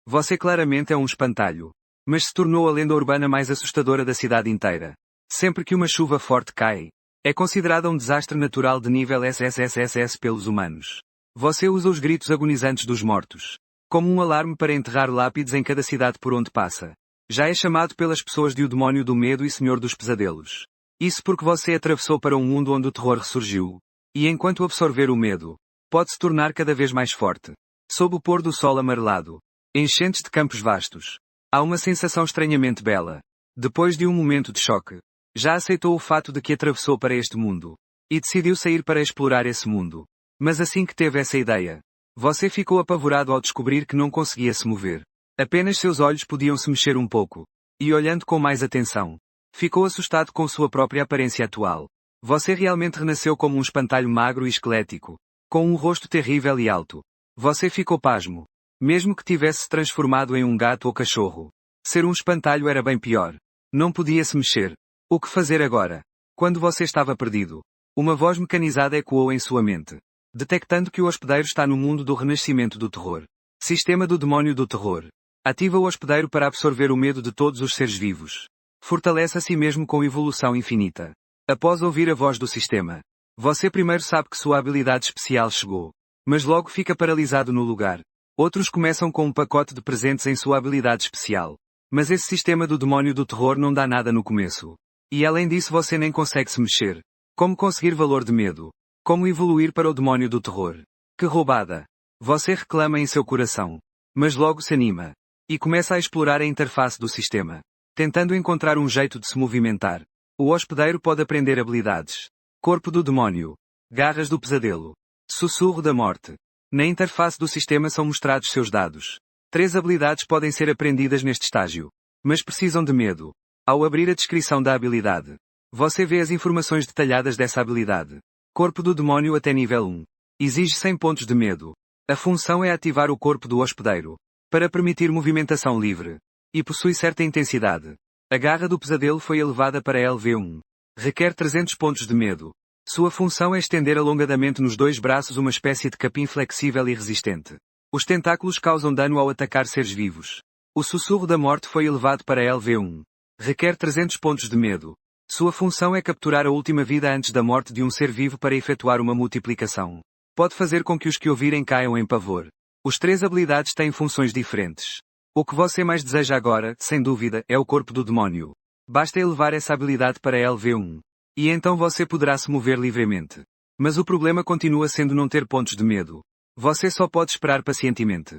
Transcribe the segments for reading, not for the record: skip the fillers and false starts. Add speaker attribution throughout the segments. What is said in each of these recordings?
Speaker 1: Você claramente é um espantalho. Mas se tornou a lenda urbana mais assustadora da cidade inteira. Sempre que uma chuva forte cai, é considerada um desastre natural de nível SSSSS pelos humanos. Você usa os gritos agonizantes dos mortos como um alarme para enterrar lápides em cada cidade por onde passa. Já é chamado pelas pessoas de o demónio do medo e senhor dos pesadelos. Isso porque você atravessou para um mundo onde o terror ressurgiu. E enquanto absorver o medo, pode se tornar cada vez mais forte. Sob o pôr do sol amarelado, enchentes de campos vastos, há uma sensação estranhamente bela. Depois de um momento de choque, já aceitou o fato de que atravessou para este mundo. E decidiu sair para explorar esse mundo. Mas assim que teve essa ideia, você ficou apavorado ao descobrir que não conseguia se mover. Apenas seus olhos podiam se mexer um pouco. E olhando com mais atenção, ficou assustado com sua própria aparência atual. Você realmente renasceu como um espantalho magro e esquelético, com um rosto terrível e alto. Você ficou pasmo. Mesmo que tivesse se transformado em um gato ou cachorro, ser um espantalho era bem pior. Não podia se mexer. O que fazer agora? Quando você estava perdido, uma voz mecanizada ecoou em sua mente, detectando que o hospedeiro está no mundo do renascimento do terror. Sistema do demónio do terror. Ativa o hospedeiro para absorver o medo de todos os seres vivos. Fortalece a si mesmo com evolução infinita. Após ouvir a voz do sistema, você primeiro sabe que sua habilidade especial chegou. Mas logo fica paralisado no lugar. Outros começam com um pacote de presentes em sua habilidade especial. Mas esse sistema do demónio do terror não dá nada no começo. E além disso você nem consegue se mexer. Como conseguir valor de medo? Como evoluir para o demónio do terror? Que roubada! Você reclama em seu coração. Mas logo se anima. E começa a explorar a interface do sistema. Tentando encontrar um jeito de se movimentar. O hospedeiro pode aprender habilidades. Corpo do demónio. Garras do pesadelo. Sussurro da morte. Na interface do sistema são mostrados seus dados. 3 habilidades podem ser aprendidas neste estágio. Mas precisam de medo. Ao abrir a descrição da habilidade, você vê as informações detalhadas dessa habilidade. Corpo do demónio até nível 1. Exige 100 pontos de medo. A função é ativar o corpo do hospedeiro, para permitir movimentação livre. E possui certa intensidade. A garra do pesadelo foi elevada para LV1. Requer 300 pontos de medo. Sua função é estender alongadamente nos 2 braços uma espécie de capim flexível e resistente. Os tentáculos causam dano ao atacar seres vivos. O sussurro da morte foi elevado para LV1. Requer 300 pontos de medo. Sua função é capturar a última vida antes da morte de um ser vivo para efetuar uma multiplicação. Pode fazer com que os que ouvirem caiam em pavor. Os 3 habilidades têm funções diferentes. O que você mais deseja agora, sem dúvida, é o corpo do demónio. Basta elevar essa habilidade para LV1. E então você poderá se mover livremente. Mas o problema continua sendo não ter pontos de medo. Você só pode esperar pacientemente.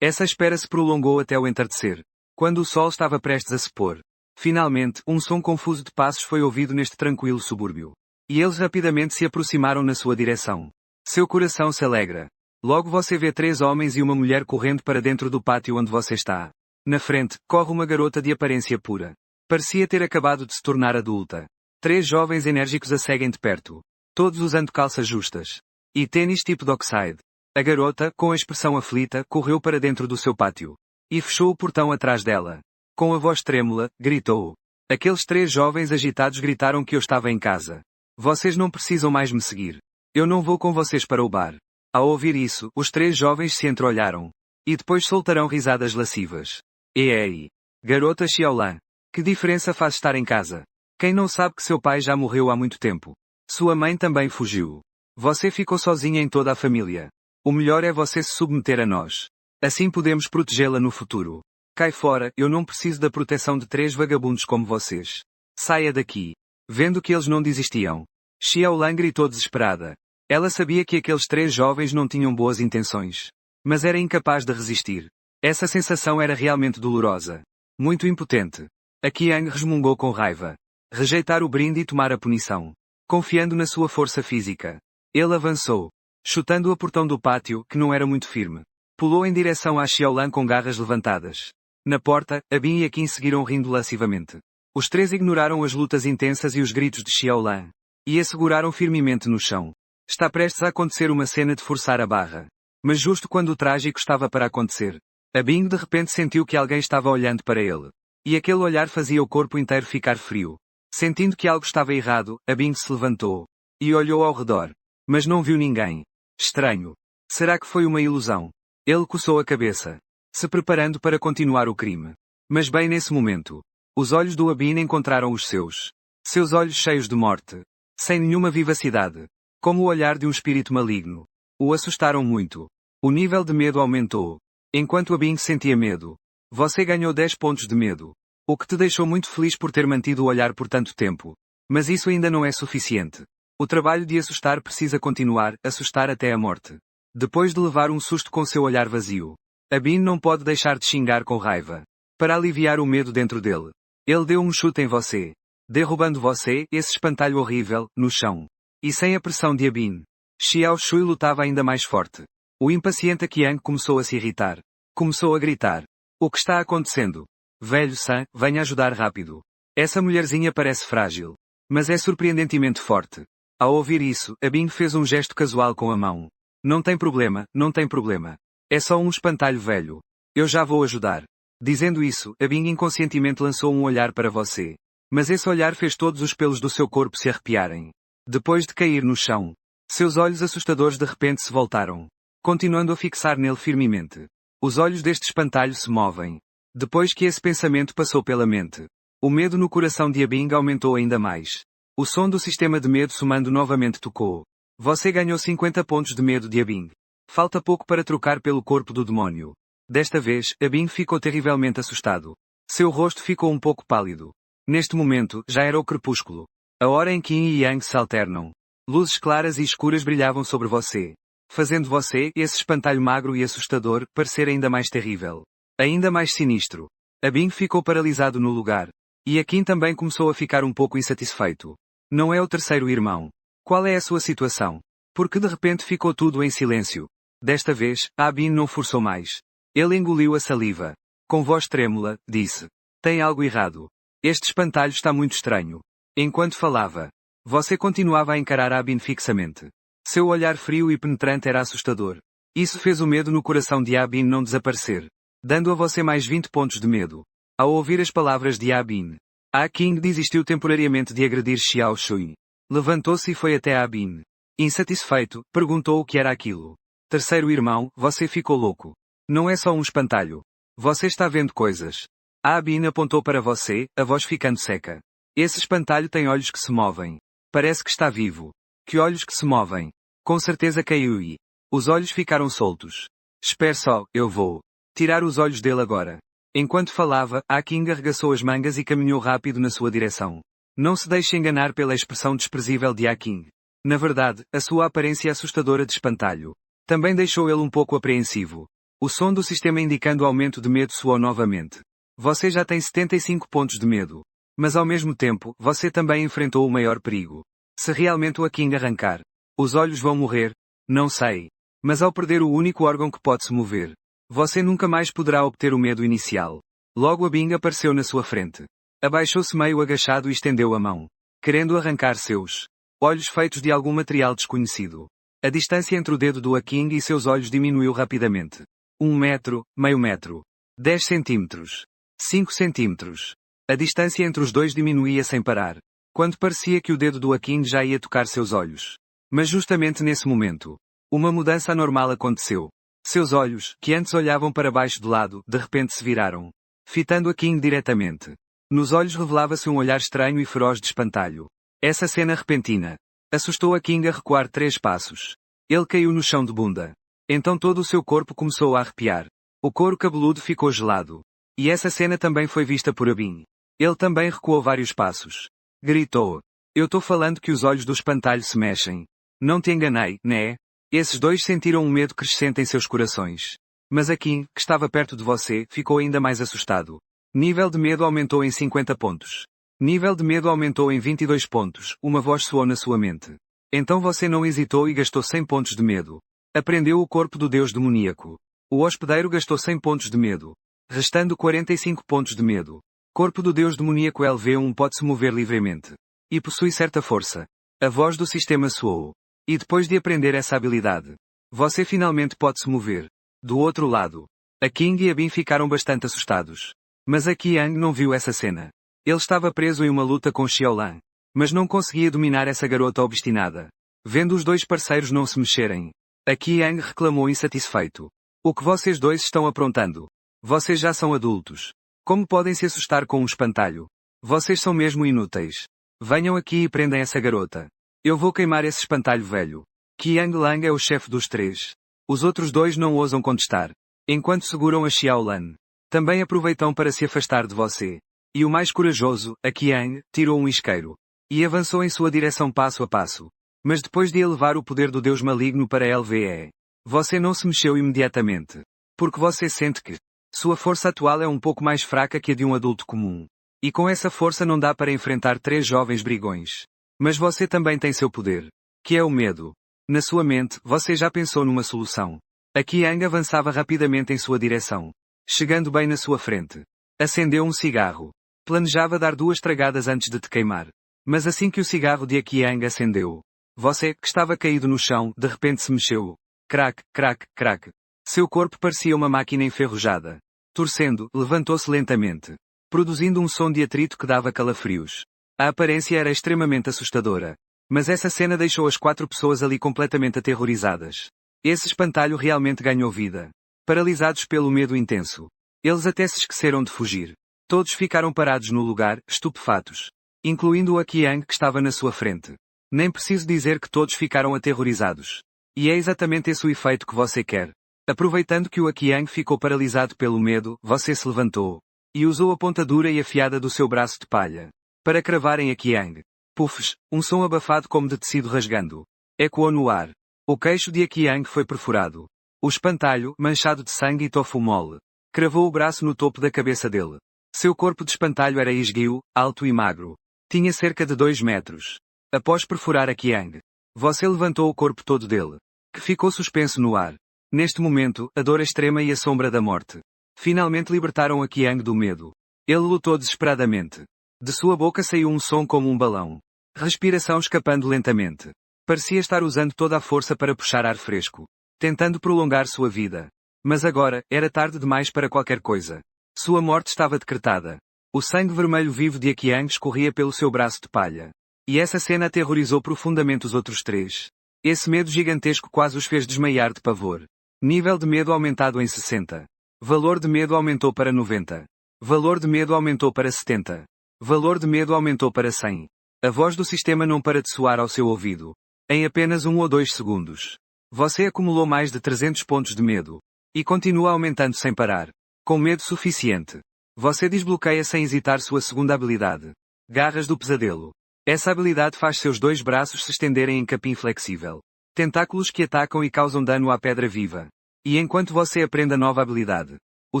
Speaker 1: Essa espera se prolongou até o entardecer. Quando o sol estava prestes a se pôr. Finalmente, um som confuso de passos foi ouvido neste tranquilo subúrbio. E eles rapidamente se aproximaram na sua direção. Seu coração se alegra. Logo você vê 3 homens e uma mulher correndo para dentro do pátio onde você está. Na frente, corre uma garota de aparência pura. Parecia ter acabado de se tornar adulta. 3 jovens enérgicos a seguem de perto. Todos usando calças justas. E tênis tipo Dockside. A garota, com a expressão aflita, correu para dentro do seu pátio. E fechou o portão atrás dela. Com a voz trêmula, gritou. Aqueles 3 jovens agitados gritaram que eu estava em casa. Vocês não precisam mais me seguir. Eu não vou com vocês para o bar. Ao ouvir isso, os 3 jovens se entreolharam. E depois soltarão risadas lascivas. Ei! Garota Xiaolan. Que diferença faz estar em casa? Quem não sabe que seu pai já morreu há muito tempo? Sua mãe também fugiu. Você ficou sozinha em toda a família. O melhor é você se submeter a nós. Assim podemos protegê-la no futuro. Cai fora, eu não preciso da proteção de 3 vagabundos como vocês. Saia daqui. Vendo que eles não desistiam, Xiaolan gritou desesperada. Ela sabia que aqueles 3 jovens não tinham boas intenções. Mas era incapaz de resistir. Essa sensação era realmente dolorosa. Muito impotente. A Qiang resmungou com raiva. Rejeitar o brinde e tomar a punição. Confiando na sua força física. Ele avançou. Chutando o portão do pátio, que não era muito firme. Pulou em direção a Xiaolan com garras levantadas. Na porta, a Bin e a Qin seguiram rindo lascivamente. Os 3 ignoraram as lutas intensas e os gritos de Xiaolan. E a seguraram firmemente no chão. Está prestes a acontecer uma cena de forçar a barra. Mas justo quando o trágico estava para acontecer, a Bing de repente sentiu que alguém estava olhando para ele. E aquele olhar fazia o corpo inteiro ficar frio. Sentindo que algo estava errado, a Bing se levantou. E olhou ao redor. Mas não viu ninguém. Estranho. Será que foi uma ilusão? Ele coçou a cabeça. se preparando para continuar o crime. Mas bem nesse momento, os olhos do Abin encontraram os seus. Seus olhos cheios de morte. Sem nenhuma vivacidade. Como o olhar de um espírito maligno. O assustaram muito. O nível de medo aumentou. Enquanto Abin sentia medo. Você ganhou 10 pontos de medo. O que te deixou muito feliz por ter mantido o olhar por tanto tempo. Mas isso ainda não é suficiente. O trabalho de assustar precisa continuar, assustar até a morte. Depois de levar um susto com seu olhar vazio. Abin não pode deixar de xingar com raiva. Para aliviar o medo dentro dele. Ele deu um chute em você. Derrubando você, esse espantalho horrível, no chão. E sem a pressão de Abin. Xiao Shui lutava ainda mais forte. O impaciente Qiang começou a se irritar. Começou a gritar. O que está acontecendo? Velho San, venha ajudar rápido. Essa mulherzinha parece frágil. Mas é surpreendentemente forte. Ao ouvir isso, Abin fez um gesto casual com a mão. Não tem problema, não tem problema. É só um espantalho velho. Eu já vou ajudar. Dizendo isso, Abin inconscientemente lançou um olhar para você. Mas esse olhar fez todos os pelos do seu corpo se arrepiarem. Depois de cair no chão, seus olhos assustadores de repente se voltaram. Continuando a fixar nele firmemente. Os olhos deste espantalho se movem. Depois que esse pensamento passou pela mente. O medo no coração de Abin aumentou ainda mais. O som do sistema de medo somando novamente tocou. Você ganhou 50 pontos de medo de Abin. Falta pouco para trocar pelo corpo do demónio. Desta vez, Abin ficou terrivelmente assustado. Seu rosto ficou um pouco pálido. Neste momento, já era o crepúsculo. A hora em que Yin e Yang se alternam. Luzes claras e escuras brilhavam sobre você. Fazendo você, esse espantalho magro e assustador, parecer ainda mais terrível. Ainda mais sinistro. Abin ficou paralisado no lugar. E Akin também começou a ficar um pouco insatisfeito. Não é o terceiro irmão. Qual é a sua situação? Porque de repente ficou tudo em silêncio. Desta vez, Abin não forçou mais. Ele engoliu a saliva. Com voz trêmula, disse. Tem algo errado. Este espantalho está muito estranho. Enquanto falava, você continuava a encarar Abin fixamente. Seu olhar frio e penetrante era assustador. Isso fez o medo no coração de Abin não desaparecer. Dando a você mais 20 pontos de medo. Ao ouvir as palavras de Abin, Akin desistiu temporariamente de agredir Xiao Shui. Levantou-se e foi até Abin. Insatisfeito, perguntou o que era aquilo. Terceiro irmão, você ficou louco. Não é só um espantalho. Você está vendo coisas. Abin apontou para você, a voz ficando seca. Esse espantalho tem olhos que se movem. Parece que está vivo. Que olhos que se movem. Com certeza caiu e... Os olhos ficaram soltos. Espere só, eu vou. Tirar os olhos dele agora. Enquanto falava, Akin arregaçou as mangas e caminhou rápido na sua direção. Não se deixe enganar pela expressão desprezível de Akin. Na verdade, a sua aparência assustadora de espantalho também deixou ele um pouco apreensivo. O som do sistema indicando aumento de medo soou novamente. Você já tem 75 pontos de medo. Mas ao mesmo tempo, você também enfrentou o maior perigo. Se realmente o Akin arrancar, os olhos vão morrer? Não sei. Mas ao perder o único órgão que pode se mover, você nunca mais poderá obter o medo inicial. Logo Abin apareceu na sua frente. Abaixou-se meio agachado e estendeu a mão. Querendo arrancar seus olhos feitos de algum material desconhecido. A distância entre o dedo do Akin e seus olhos diminuiu rapidamente. 1 metro, meio metro. 10 centímetros. 5 centímetros. A distância entre os dois diminuía sem parar. Quando parecia que o dedo do Akin já ia tocar seus olhos. Mas justamente nesse momento, uma mudança anormal aconteceu. Seus olhos, que antes olhavam para baixo de lado, de repente se viraram. Fitando Akin diretamente. Nos olhos revelava-se um olhar estranho e feroz de espantalho. Essa cena repentina assustou Akin a recuar 3 passos. Ele caiu no chão de bunda. Então todo o seu corpo começou a arrepiar. O couro cabeludo ficou gelado. E essa cena também foi vista por Abin. Ele também recuou vários passos. Gritou. Eu tô falando que os olhos do espantalho se mexem. Não te enganei, né? Esses dois sentiram um medo crescente em seus corações. Mas Akin, que estava perto de você, ficou ainda mais assustado. Nível de medo aumentou em 50 pontos. Nível de medo aumentou em 22 pontos, uma voz soou na sua mente. Então você não hesitou e gastou 100 pontos de medo. Aprendeu o corpo do deus demoníaco. O hospedeiro gastou 100 pontos de medo. Restando 45 pontos de medo. Corpo do deus demoníaco LV1 pode se mover livremente. E possui certa força. A voz do sistema soou. E depois de aprender essa habilidade, você finalmente pode se mover. Do outro lado, Akin e Abin ficaram bastante assustados. Mas Qiang não viu essa cena. Ele estava preso em uma luta com Xiaolan. Mas não conseguia dominar essa garota obstinada. Vendo os dois parceiros não se mexerem, Qiang reclamou insatisfeito. O que vocês dois estão aprontando? Vocês já são adultos. Como podem se assustar com um espantalho? Vocês são mesmo inúteis. Venham aqui e prendem essa garota. Eu vou queimar esse espantalho velho. Qiang Lang é o chefe dos três. Os outros dois não ousam contestar. Enquanto seguram a Xiaolan. Também aproveitam para se afastar de você. E o mais corajoso, a Qiang, tirou um isqueiro. E avançou em sua direção passo a passo. Mas depois de elevar o poder do Deus maligno para LVE. Você não se mexeu imediatamente. Porque você sente que sua força atual é um pouco mais fraca que a de um adulto comum. E com essa força não dá para enfrentar três jovens brigões. Mas você também tem seu poder. Que é o medo. Na sua mente, você já pensou numa solução. A Qiang avançava rapidamente em sua direção. Chegando bem na sua frente. Acendeu um cigarro. Planejava dar 2 tragadas antes de te queimar. Mas assim que o cigarro de Qiang acendeu. Você, que estava caído no chão, de repente se mexeu. Crac, crac, crac. Seu corpo parecia uma máquina enferrujada. Torcendo, levantou-se lentamente. Produzindo um som de atrito que dava calafrios. A aparência era extremamente assustadora. Mas essa cena deixou as 4 pessoas ali completamente aterrorizadas. Esse espantalho realmente ganhou vida. Paralisados pelo medo intenso. Eles até se esqueceram de fugir. Todos ficaram parados no lugar, estupefatos. Incluindo a Qiang que estava na sua frente. Nem preciso dizer que todos ficaram aterrorizados. E é exatamente esse o efeito que você quer. Aproveitando que o Qiang ficou paralisado pelo medo, você se levantou. E usou a ponta dura e afiada do seu braço de palha. Para cravar em Qiang. Puffs, um som abafado como de tecido rasgando. Ecoou no ar. O queixo de Qiang foi perfurado. O espantalho, manchado de sangue e tofu mole. Cravou o braço no topo da cabeça dele. Seu corpo de espantalho era esguio, alto e magro. Tinha cerca de 2 metros. Após perfurar Qiang. Você levantou o corpo todo dele. Que ficou suspenso no ar. Neste momento, a dor extrema e a sombra da morte. Finalmente libertaram Qiang do medo. Ele lutou desesperadamente. De sua boca saiu um som como um balão. Respiração escapando lentamente. Parecia estar usando toda a força para puxar ar fresco. Tentando prolongar sua vida. Mas agora, era tarde demais para qualquer coisa. Sua morte estava decretada. O sangue vermelho vivo de Qiang escorria pelo seu braço de palha. E essa cena aterrorizou profundamente os outros 3. Esse medo gigantesco quase os fez desmaiar de pavor. Nível de medo aumentado em 60. Valor de medo aumentou para 90. Valor de medo aumentou para 70. Valor de medo aumentou para 100. A voz do sistema não para de soar ao seu ouvido. Em apenas 1 ou 2 segundos. Você acumulou mais de 300 pontos de medo. E continua aumentando sem parar. Com medo suficiente. Você desbloqueia sem hesitar sua segunda habilidade. Garras do pesadelo. Essa habilidade faz seus 2 braços se estenderem em capim flexível. Tentáculos que atacam e causam dano à pedra viva. E enquanto você aprende a nova habilidade. O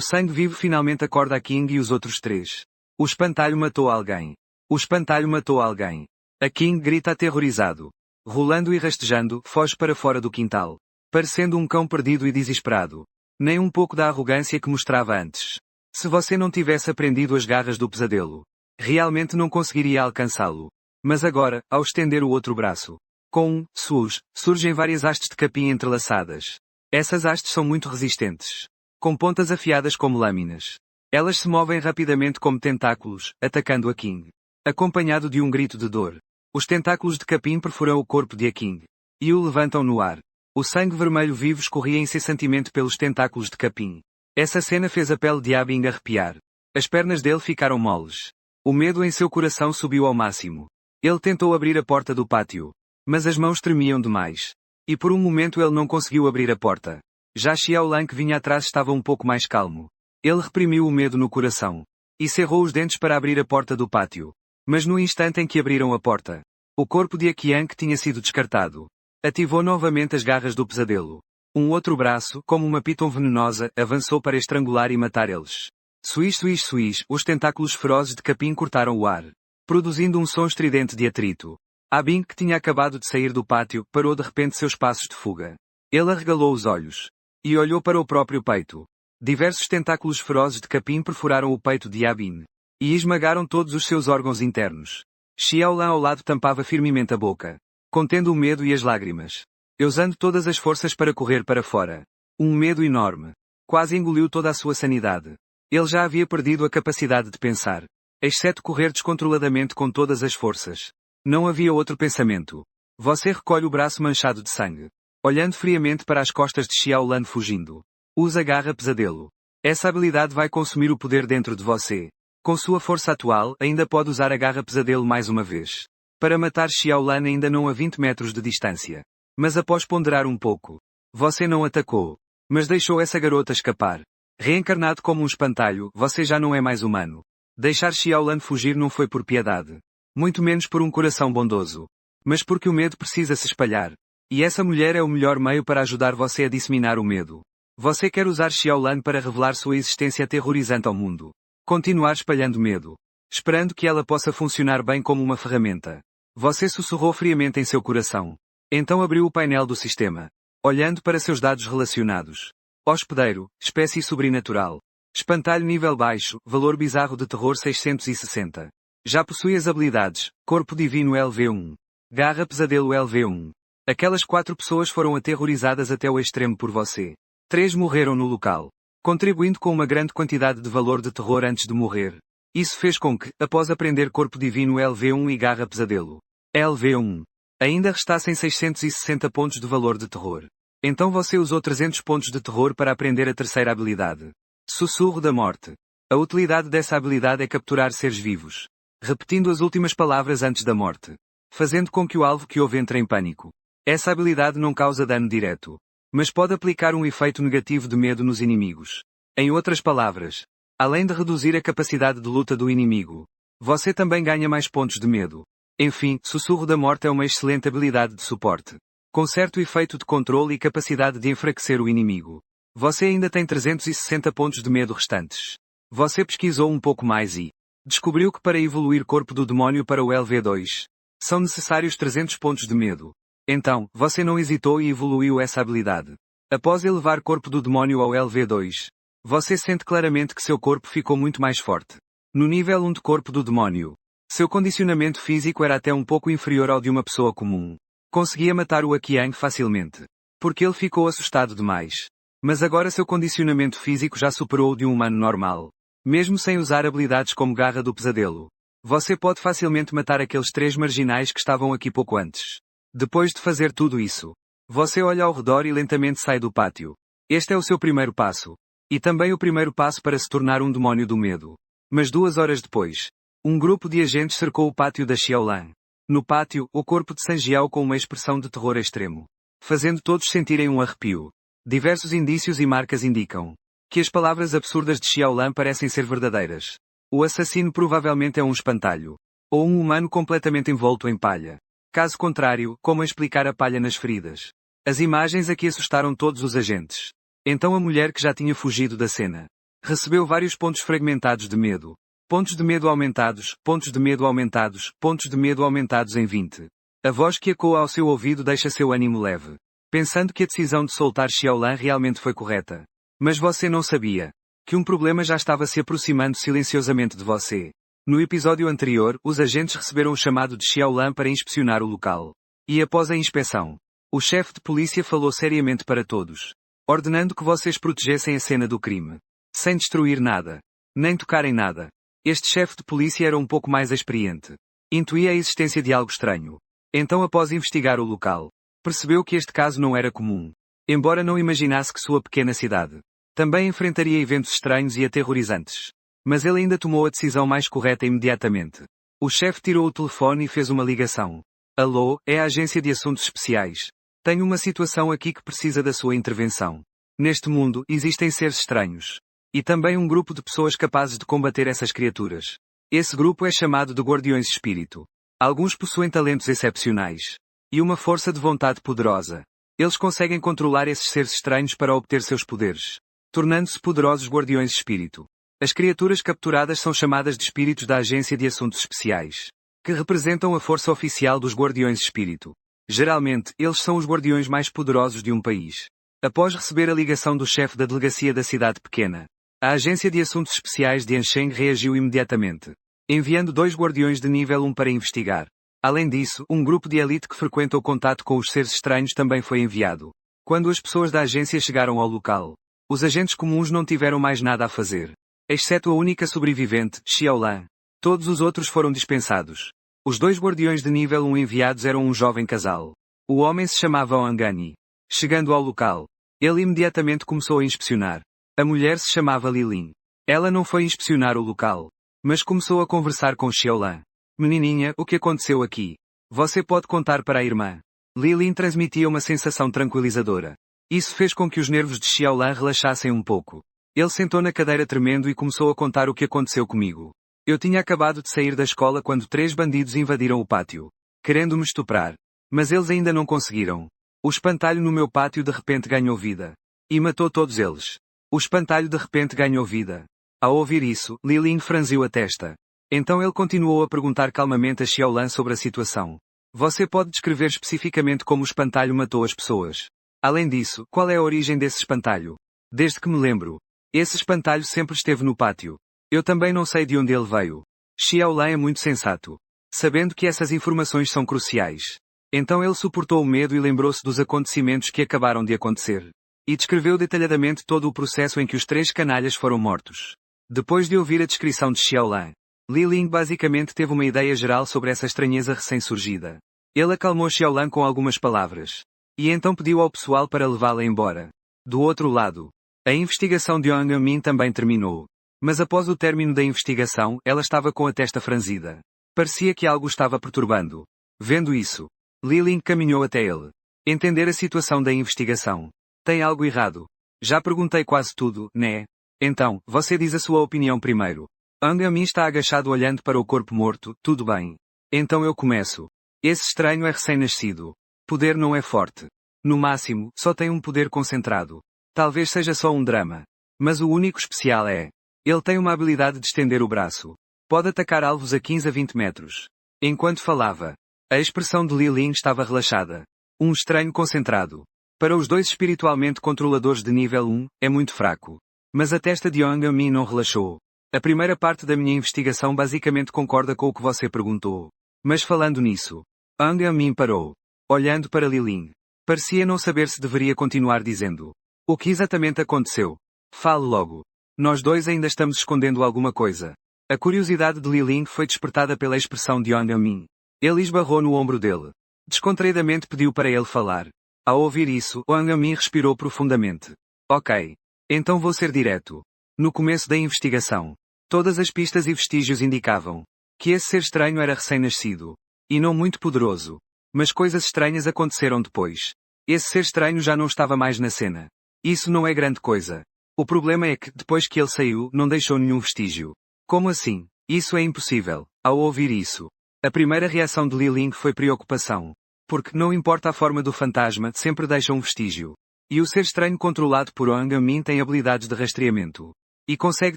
Speaker 1: sangue vivo finalmente acorda a King e os outros 3. O espantalho matou alguém. O espantalho matou alguém. A King grita aterrorizado. Rolando e rastejando, foge para fora do quintal. Parecendo um cão perdido e desesperado. Nem um pouco da arrogância que mostrava antes. Se você não tivesse aprendido as garras do pesadelo. Realmente não conseguiria alcançá-lo. Mas agora, ao estender o outro braço. Com um swoosh, surgem várias hastes de capim entrelaçadas. Essas hastes são muito resistentes. Com pontas afiadas como lâminas. Elas se movem rapidamente como tentáculos, atacando a King. Acompanhado de um grito de dor. Os tentáculos de capim perfuram o corpo de a King. E o levantam no ar. O sangue vermelho vivo escorria incessantemente pelos tentáculos de capim. Essa cena fez a pele de Abing arrepiar. As pernas dele ficaram moles. O medo em seu coração subiu ao máximo. Ele tentou abrir a porta do pátio. Mas as mãos tremiam demais. E por um momento ele não conseguiu abrir a porta. Já Xiaolan que vinha atrás estava um pouco mais calmo. Ele reprimiu o medo no coração. E cerrou os dentes para abrir a porta do pátio. Mas no instante em que abriram a porta, o corpo de Qiang tinha sido descartado. Ativou novamente as garras do pesadelo. Um outro braço, como uma piton venenosa, avançou para estrangular e matar eles. Suís, suís, suís, os tentáculos ferozes de capim cortaram o ar. Produzindo um som estridente de atrito. Abing, que tinha acabado de sair do pátio, parou de repente seus passos de fuga. Ele arregalou os olhos. E olhou para o próprio peito. Diversos tentáculos ferozes de capim perfuraram o peito de Abin. E esmagaram todos os seus órgãos internos. Xiaolan ao lado tampava firmemente a boca. Contendo o medo e as lágrimas. Usando todas as forças para correr para fora. Um medo enorme. Quase engoliu toda a sua sanidade. Ele já havia perdido a capacidade de pensar. Exceto correr descontroladamente com todas as forças. Não havia outro pensamento. Você recolhe o braço manchado de sangue. Olhando friamente para as costas de Xiaolan fugindo. Usa garra pesadelo. Essa habilidade vai consumir o poder dentro de você. Com sua força atual, ainda pode usar a garra pesadelo mais uma vez. Para matar Xiaolan ainda não a 20 metros de distância. Mas após ponderar um pouco, você não atacou, mas deixou essa garota escapar. Reencarnado como um espantalho, você já não é mais humano. Deixar Xiaolan fugir não foi por piedade. Muito menos por um coração bondoso. Mas porque o medo precisa se espalhar. E essa mulher é o melhor meio para ajudar você a disseminar o medo. Você quer usar Xiaolan para revelar sua existência aterrorizante ao mundo. Continuar espalhando medo. Esperando que ela possa funcionar bem como uma ferramenta. Você sussurrou friamente em seu coração. Então abriu o painel do sistema. Olhando para seus dados relacionados. Hospedeiro, espécie sobrenatural. Espantalho nível baixo, valor bizarro de terror 660. Já possui as habilidades, Corpo Divino LV1. Garra Pesadelo LV1. Aquelas 4 pessoas foram aterrorizadas até o extremo por você. 3 morreram no local. Contribuindo com uma grande quantidade de valor de terror antes de morrer. Isso fez com que, após aprender Corpo Divino LV1 e Garra Pesadelo LV1, ainda restassem 660 pontos de valor de terror. Então você usou 300 pontos de terror para aprender a terceira habilidade. Sussurro da Morte. A utilidade dessa habilidade é capturar seres vivos. Repetindo as últimas palavras antes da morte. Fazendo com que o alvo que ouve entre em pânico. Essa habilidade não causa dano direto. Mas pode aplicar um efeito negativo de medo nos inimigos. Em outras palavras, além de reduzir a capacidade de luta do inimigo, você também ganha mais pontos de medo. Enfim, Sussurro da Morte é uma excelente habilidade de suporte. Com certo efeito de controle e capacidade de enfraquecer o inimigo. Você ainda tem 360 pontos de medo restantes. Você pesquisou um pouco mais e descobriu que para evoluir Corpo do Demónio para o LV2, são necessários 300 pontos de medo. Então, você não hesitou e evoluiu essa habilidade. Após elevar Corpo do Demónio ao LV2, você sente claramente que seu corpo ficou muito mais forte. No nível 1 de Corpo do Demónio, seu condicionamento físico era até um pouco inferior ao de uma pessoa comum. Conseguia matar o Aqiang facilmente. Porque ele ficou assustado demais. Mas agora seu condicionamento físico já superou o de um humano normal. Mesmo sem usar habilidades como Garra do Pesadelo. Você pode facilmente matar aqueles 3 marginais que estavam aqui pouco antes. Depois de fazer tudo isso, você olha ao redor e lentamente sai do pátio. Este é o seu primeiro passo. E também o primeiro passo para se tornar um demónio do medo. Mas 2 horas depois, um grupo de agentes cercou o pátio da Xiaolan. No pátio, o corpo de Sanjiao com uma expressão de terror extremo. Fazendo todos sentirem um arrepio. Diversos indícios e marcas indicam que as palavras absurdas de Xiaolan parecem ser verdadeiras. O assassino provavelmente é um espantalho. Ou um humano completamente envolto em palha. Caso contrário, como explicar a palha nas feridas? As imagens aqui assustaram todos os agentes. Então a mulher que já tinha fugido da cena recebeu vários pontos fragmentados de medo. Pontos de medo aumentados, pontos de medo aumentados, pontos de medo aumentados em 20. A voz que ecoa ao seu ouvido deixa seu ânimo leve. Pensando que a decisão de soltar Xiaolan realmente foi correta. Mas você não sabia que um problema já estava se aproximando silenciosamente de você. No episódio anterior, os agentes receberam o chamado de Xiaolan para inspecionar o local. E após a inspeção, o chefe de polícia falou seriamente para todos, ordenando que vocês protegessem a cena do crime. Sem destruir nada. Nem tocar em nada. Este chefe de polícia era um pouco mais experiente. Intuía a existência de algo estranho. Então após investigar o local, percebeu que este caso não era comum. Embora não imaginasse que sua pequena cidade também enfrentaria eventos estranhos e aterrorizantes. Mas ele ainda tomou a decisão mais correta imediatamente. O chefe tirou o telefone e fez uma ligação. Alô, é a agência de assuntos especiais. Tenho uma situação aqui que precisa da sua intervenção. Neste mundo, existem seres estranhos. E também um grupo de pessoas capazes de combater essas criaturas. Esse grupo é chamado de Guardiões Espírito. Alguns possuem talentos excepcionais. E uma força de vontade poderosa. Eles conseguem controlar esses seres estranhos para obter seus poderes. Tornando-se poderosos Guardiões Espírito. As criaturas capturadas são chamadas de espíritos da Agência de Assuntos Especiais. Que representam a força oficial dos Guardiões Espírito. Geralmente, eles são os guardiões mais poderosos de um país. Após receber a ligação do chefe da delegacia da cidade pequena, a Agência de Assuntos Especiais de Ansheng reagiu imediatamente, enviando 2 guardiões de nível 1 para investigar. Além disso, um grupo de elite que frequenta o contato com os seres estranhos também foi enviado. Quando as pessoas da agência chegaram ao local, os agentes comuns não tiveram mais nada a fazer. Exceto a única sobrevivente, Xiaolan. Todos os outros foram dispensados. Os 2 guardiões de nível 1 enviados eram um jovem casal. O homem se chamava Wangani. Chegando ao local, ele imediatamente começou a inspecionar. A mulher se chamava Lilin. Ela não foi inspecionar o local, mas começou a conversar com Xiaolan. Menininha, o que aconteceu aqui? Você pode contar para a irmã. Lilin transmitia uma sensação tranquilizadora. Isso fez com que os nervos de Xiaolan relaxassem um pouco. Ele sentou na cadeira tremendo e começou a contar o que aconteceu comigo. Eu tinha acabado de sair da escola quando 3 bandidos invadiram o pátio, querendo me estuprar. Mas eles ainda não conseguiram. O espantalho no meu pátio de repente ganhou vida. E matou todos eles. O espantalho de repente ganhou vida. Ao ouvir isso, Lilin franziu a testa. Então ele continuou a perguntar calmamente a Xiaolan sobre a situação. Você pode descrever especificamente como o espantalho matou as pessoas? Além disso, qual é a origem desse espantalho? Desde que me lembro. Esse espantalho sempre esteve no pátio. Eu também não sei de onde ele veio. Xiaolan é muito sensato. Sabendo que essas informações são cruciais. Então ele suportou o medo e lembrou-se dos acontecimentos que acabaram de acontecer. E descreveu detalhadamente todo o processo em que os 3 canalhas foram mortos. Depois de ouvir a descrição de Xiaolan, Lilin basicamente teve uma ideia geral sobre essa estranheza recém-surgida. Ele acalmou Xiaolan com algumas palavras. E então pediu ao pessoal para levá-la embora. Do outro lado, a investigação de Wang Yamin também terminou. Mas após o término da investigação, ela estava com a testa franzida. Parecia que algo estava perturbando. Vendo isso, Lilin caminhou até ele. Entender a situação da investigação. Tem algo errado. Já perguntei quase tudo, né? Então, você diz a sua opinião primeiro. Wang Yamin está agachado olhando para o corpo morto, tudo bem. Então eu começo. Esse estranho é recém-nascido. Poder não é forte. No máximo, só tem um poder concentrado. Talvez seja só um drama. Mas o único especial é. Ele tem uma habilidade de estender o braço. Pode atacar alvos a 15 a 20 metros. Enquanto falava, a expressão de Lilin estava relaxada. Um estranho concentrado. Para os 2 espiritualmente controladores de nível 1, é muito fraco. Mas a testa de Wang Yamin não relaxou. A primeira parte da minha investigação basicamente concorda com o que você perguntou. Mas falando nisso, Wang Yamin parou. Olhando para Lilin. Parecia não saber se deveria continuar dizendo. O que exatamente aconteceu? Fale logo. Nós 2 ainda estamos escondendo alguma coisa. A curiosidade de Lilin foi despertada pela expressão de Wang Yamin. Ele esbarrou no ombro dele. Descontraidamente pediu para ele falar. Ao ouvir isso, Wang Yamin respirou profundamente. Ok. Então vou ser direto. No começo da investigação, todas as pistas e vestígios indicavam que esse ser estranho era recém-nascido. E não muito poderoso. Mas coisas estranhas aconteceram depois. Esse ser estranho já não estava mais na cena. Isso não é grande coisa. O problema é que, depois que ele saiu, não deixou nenhum vestígio. Como assim? Isso é impossível. Ao ouvir isso, a primeira reação de Lilin foi preocupação. Porque, não importa a forma do fantasma, sempre deixa um vestígio. E o ser estranho controlado por Wang Yamin tem habilidades de rastreamento. E consegue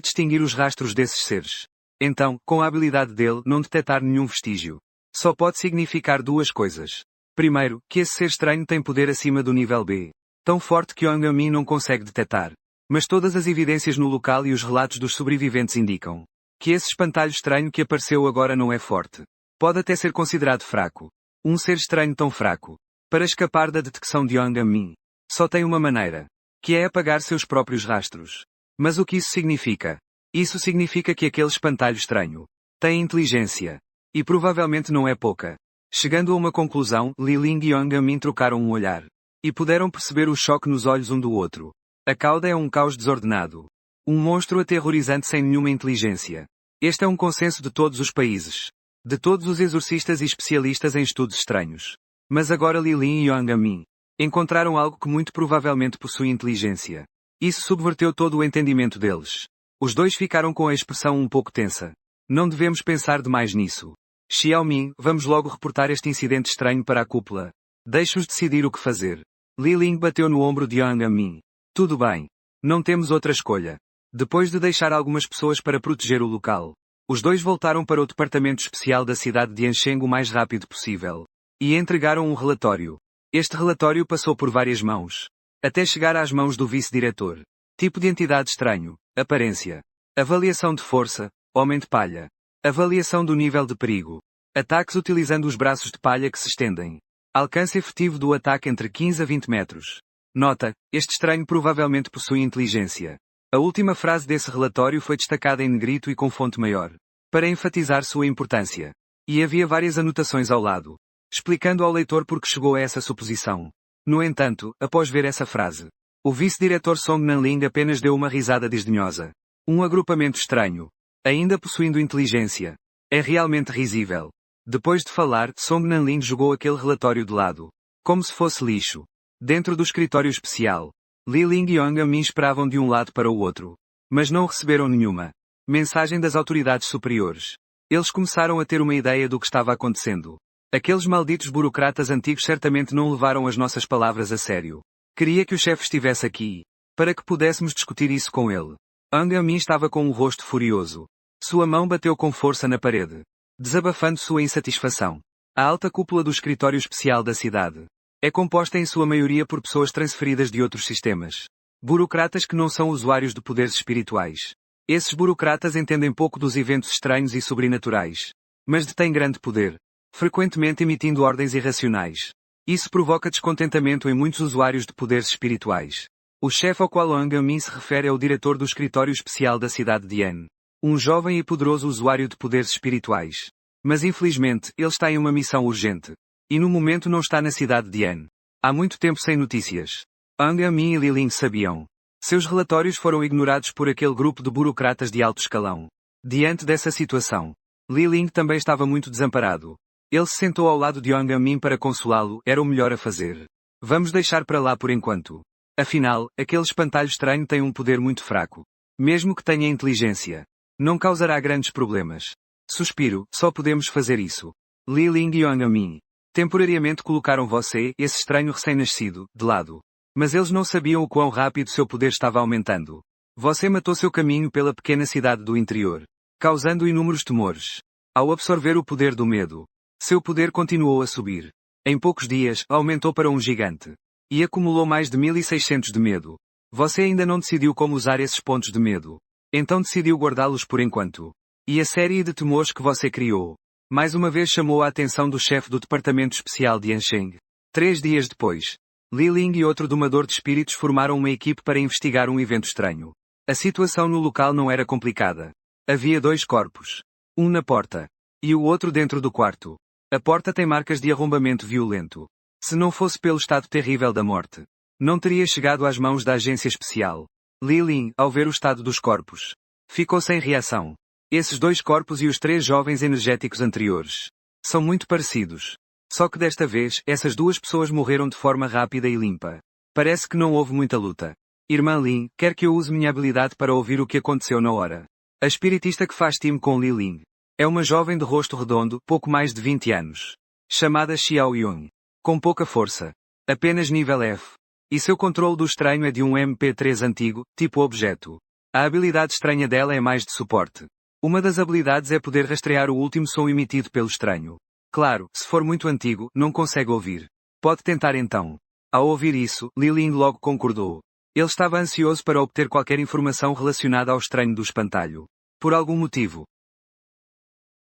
Speaker 1: distinguir os rastros desses seres. Então, com a habilidade dele, não detectar nenhum vestígio. Só pode significar 2 coisas. Primeiro, que esse ser estranho tem poder acima do nível B. Tão forte que Wang Yamin não consegue detectar. Mas todas as evidências no local e os relatos dos sobreviventes indicam que esse espantalho estranho que apareceu agora não é forte. Pode até ser considerado fraco. Um ser estranho tão fraco. Para escapar da detecção de Wang Yamin, só tem uma maneira. Que é apagar seus próprios rastros. Mas o que isso significa? Isso significa que aquele espantalho estranho tem inteligência. E provavelmente não é pouca. Chegando a uma conclusão, Lilin e Wang Yamin trocaram um olhar. E puderam perceber o choque nos olhos um do outro. A cauda é um caos desordenado. Um monstro aterrorizante sem nenhuma inteligência. Este é um consenso de todos os países. De todos os exorcistas e especialistas em estudos estranhos. Mas agora Lilin e Wang Yamin encontraram algo que muito provavelmente possui inteligência. Isso subverteu todo o entendimento deles. Os 2 ficaram com a expressão um pouco tensa. Não devemos pensar demais nisso. Xiaomin, vamos logo reportar este incidente estranho para a cúpula. Deixe-os decidir o que fazer. Lilin bateu no ombro de Wang Yamin. Tudo bem. Não temos outra escolha. Depois de deixar algumas pessoas para proteger o local, os 2 voltaram para o departamento especial da cidade de Ansheng o mais rápido possível. E entregaram um relatório. Este relatório passou por várias mãos. Até chegar às mãos do vice-diretor. Tipo de entidade estranho. Aparência. Avaliação de força. Homem de palha. Avaliação do nível de perigo. Ataques utilizando os braços de palha que se estendem. Alcance efetivo do ataque entre 15 a 20 metros. Nota, este estranho provavelmente possui inteligência. A última frase desse relatório foi destacada em negrito e com fonte maior, para enfatizar sua importância. E havia várias anotações ao lado, explicando ao leitor por que chegou a essa suposição. No entanto, após ver essa frase, O vice-diretor Song Nanling apenas deu uma risada desdenhosa. Um agrupamento estranho. Ainda possuindo inteligência. É realmente risível. Depois de falar, Song Nanling jogou aquele relatório de lado. Como se fosse lixo. Dentro do escritório especial. Li Ling e Ong Min esperavam de um lado para o outro. Mas não receberam nenhuma mensagem das autoridades superiores. Eles começaram a ter uma ideia do que estava acontecendo. Aqueles malditos burocratas antigos certamente não levaram as nossas palavras a sério. Queria que o chefe estivesse aqui, para que pudéssemos discutir isso com ele. Ong Min estava com um rosto furioso. Sua mão bateu com força na parede, desabafando sua insatisfação. A alta cúpula do escritório especial da cidade é composta em sua maioria por pessoas transferidas de outros sistemas. Burocratas que não são usuários de poderes espirituais. Esses burocratas entendem pouco dos eventos estranhos e sobrenaturais. Mas detêm grande poder, frequentemente emitindo ordens irracionais. Isso provoca descontentamento em muitos usuários de poderes espirituais. O chefe ao qual Ong Min se refere é o diretor do escritório especial da cidade de Yan. Um jovem e poderoso usuário de poderes espirituais. Mas infelizmente, ele está em uma missão urgente. E no momento não está na cidade de Yan. Há muito tempo sem notícias. Ong Min e Li Ling sabiam. Seus relatórios foram ignorados por aquele grupo de burocratas de alto escalão. Diante dessa situação, Li Ling também estava muito desamparado. Ele se sentou ao lado de Ong Min para consolá-lo, era o melhor a fazer. Vamos deixar para lá por enquanto. Afinal, aquele espantalho estranho tem um poder muito fraco. Mesmo que tenha inteligência, não causará grandes problemas. Suspiro, só podemos fazer isso. Li Ling e Ong Min temporariamente colocaram você, esse estranho recém-nascido, de lado. Mas eles não sabiam o quão rápido seu poder estava aumentando. Você matou seu caminho pela pequena cidade do interior, causando inúmeros temores. Ao absorver o poder do medo, seu poder continuou a subir. Em poucos dias, aumentou para um gigante. E acumulou mais de 1600 de medo. Você ainda não decidiu como usar esses pontos de medo. Então decidiu guardá-los por enquanto. E a série de temores que você criou, mais uma vez chamou a atenção do chefe do Departamento Especial de Yansheng. 3 dias depois, Li Ling e outro domador de espíritos formaram uma equipe para investigar um evento estranho. A situação no local não era complicada. Havia 2 corpos. Um na porta. E o outro dentro do quarto. A porta tem marcas de arrombamento violento. Se não fosse pelo estado terrível da morte, não teria chegado às mãos da agência especial. Li Ling, ao ver o estado dos corpos, ficou sem reação. Esses 2 corpos e os 3 jovens energéticos anteriores são muito parecidos. Só que desta vez, essas 2 pessoas morreram de forma rápida e limpa. Parece que não houve muita luta. Irmã Lin, quer que eu use minha habilidade para ouvir o que aconteceu na hora. A espiritista que faz time com Li Ling é uma jovem de rosto redondo, pouco mais de 20 anos. Chamada Xiao Yun. Com pouca força. Apenas nível F. E seu controle do estranho é de um MP3 antigo, tipo objeto. A habilidade estranha dela é mais de suporte. Uma das habilidades é poder rastrear o último som emitido pelo estranho. Claro, se for muito antigo, não consegue ouvir. Pode tentar então. Ao ouvir isso, Li Ling logo concordou. Ele estava ansioso para obter qualquer informação relacionada ao estranho do espantalho. Por algum motivo.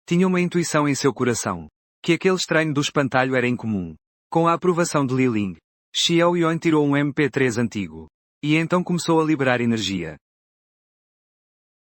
Speaker 1: Tinha uma intuição em seu coração. Que aquele estranho do espantalho era incomum. Com a aprovação de Li Ling, Xiao Yuan tirou um MP3 antigo. E então começou a liberar energia.